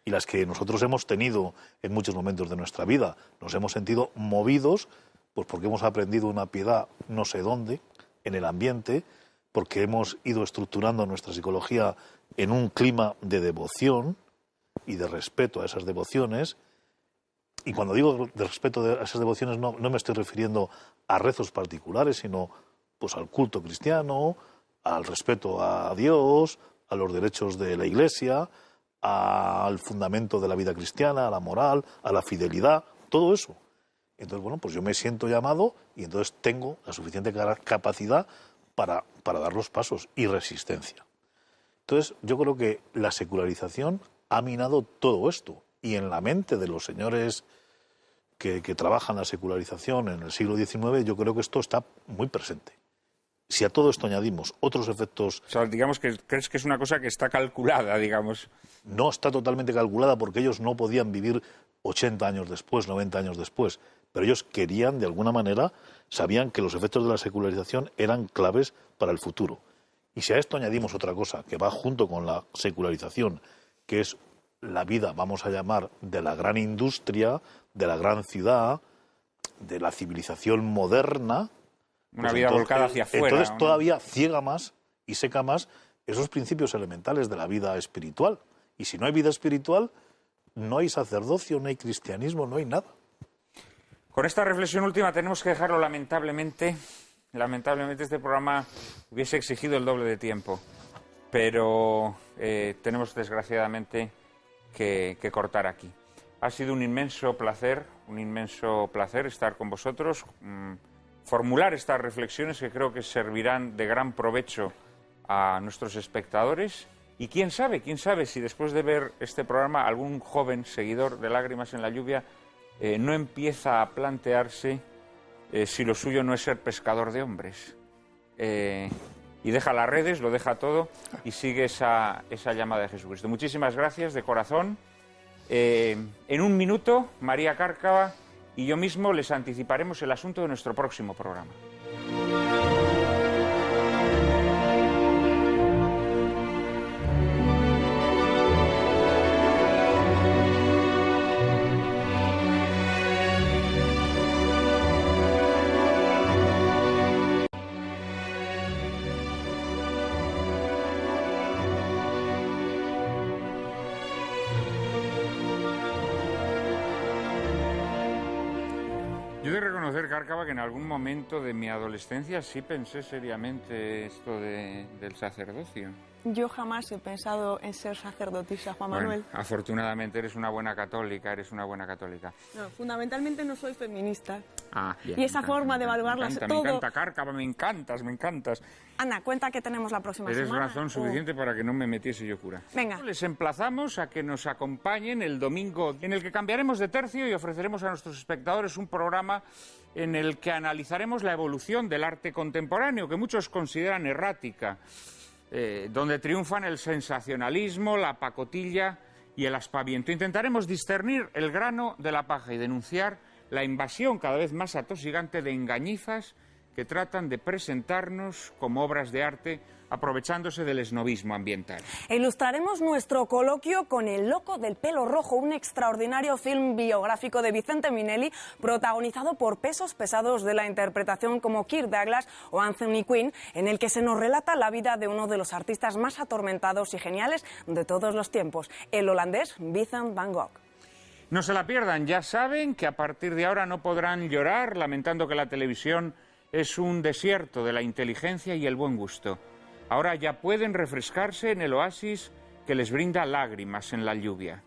Y las que nosotros hemos tenido en muchos momentos de nuestra vida. Nos hemos sentido movidos, pues porque hemos aprendido una piedad no sé dónde, en el ambiente, porque hemos ido estructurando nuestra psicología en un clima de devoción y de respeto a esas devociones. Y cuando digo de respeto a esas devociones no me estoy refiriendo a rezos particulares, sino pues al culto cristiano, al respeto a Dios, a los derechos de la Iglesia, al fundamento de la vida cristiana, a la moral, a la fidelidad, todo eso. Entonces, bueno, pues yo me siento llamado y entonces tengo la suficiente capacidad para dar los pasos y resistencia. Entonces, yo creo que la secularización ha minado todo esto. Y en la mente de los señores que trabajan la secularización en el siglo XIX, yo creo que esto está muy presente. Si a todo esto añadimos otros efectos... O sea, digamos que crees que es una cosa que está calculada, digamos. No está totalmente calculada porque ellos no podían vivir 80 años después, 90 años después. Pero ellos querían, de alguna manera, sabían que los efectos de la secularización eran claves para el futuro. Y si a esto añadimos otra cosa que va junto con la secularización, que es la vida, vamos a llamar, de la gran industria, de la gran ciudad, de la civilización moderna... Una vida volcada hacia afuera. Entonces todavía ciega más y seca más esos principios elementales de la vida espiritual. Y si no hay vida espiritual, no hay sacerdocio, no hay cristianismo, no hay nada. Con esta reflexión última tenemos que dejarlo lamentablemente. Lamentablemente este programa hubiese exigido el doble de tiempo. Pero tenemos desgraciadamente que cortar aquí. Ha sido un inmenso placer estar con vosotros. Formular estas reflexiones que creo que servirán de gran provecho a nuestros espectadores y quién sabe si después de ver este programa algún joven seguidor de Lágrimas en la Lluvia no empieza a plantearse si lo suyo no es ser pescador de hombres y deja las redes, lo deja todo y sigue esa llamada de Jesucristo. Muchísimas gracias de corazón. En un minuto, María Cárcava y yo mismo les anticiparemos el asunto de nuestro próximo programa. Yo he de reconocer, Cárcava, que en algún momento de mi adolescencia sí pensé seriamente esto del sacerdocio. Yo jamás he pensado en ser sacerdotisa, Juan Manuel. Bueno, afortunadamente eres una buena católica, No, fundamentalmente no soy feminista. Ah, bien, Y esa forma de evaluarlas Me todo... encanta, Cárcava, me encantas. Ana, cuenta que tenemos la próxima Eres semana. razón suficiente para que no me metiese yo cura. Venga. Les emplazamos a que nos acompañen el domingo, en el que cambiaremos de tercio y ofreceremos a nuestros espectadores un programa en el que analizaremos la evolución del arte contemporáneo, que muchos consideran errática, donde triunfan el sensacionalismo, la pacotilla y el aspaviento. Intentaremos discernir el grano de la paja y denunciar la invasión cada vez más atosigante de engañifas que tratan de presentarnos como obras de arte aprovechándose del esnovismo ambiental. E ilustraremos nuestro coloquio con El loco del pelo rojo, un extraordinario film biográfico de Vicente Minelli, protagonizado por pesos pesados de la interpretación como Kirk Douglas o Anthony Quinn, en el que se nos relata la vida de uno de los artistas más atormentados y geniales de todos los tiempos, el holandés Vincent van Gogh. No se la pierdan, ya saben que a partir de ahora no podrán llorar lamentando que la televisión es un desierto de la inteligencia y el buen gusto. Ahora ya pueden refrescarse en el oasis que les brinda Lágrimas en la lluvia.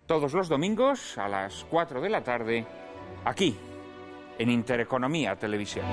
Todos los domingos a las 4 de la tarde, aquí, en Intereconomía Televisión.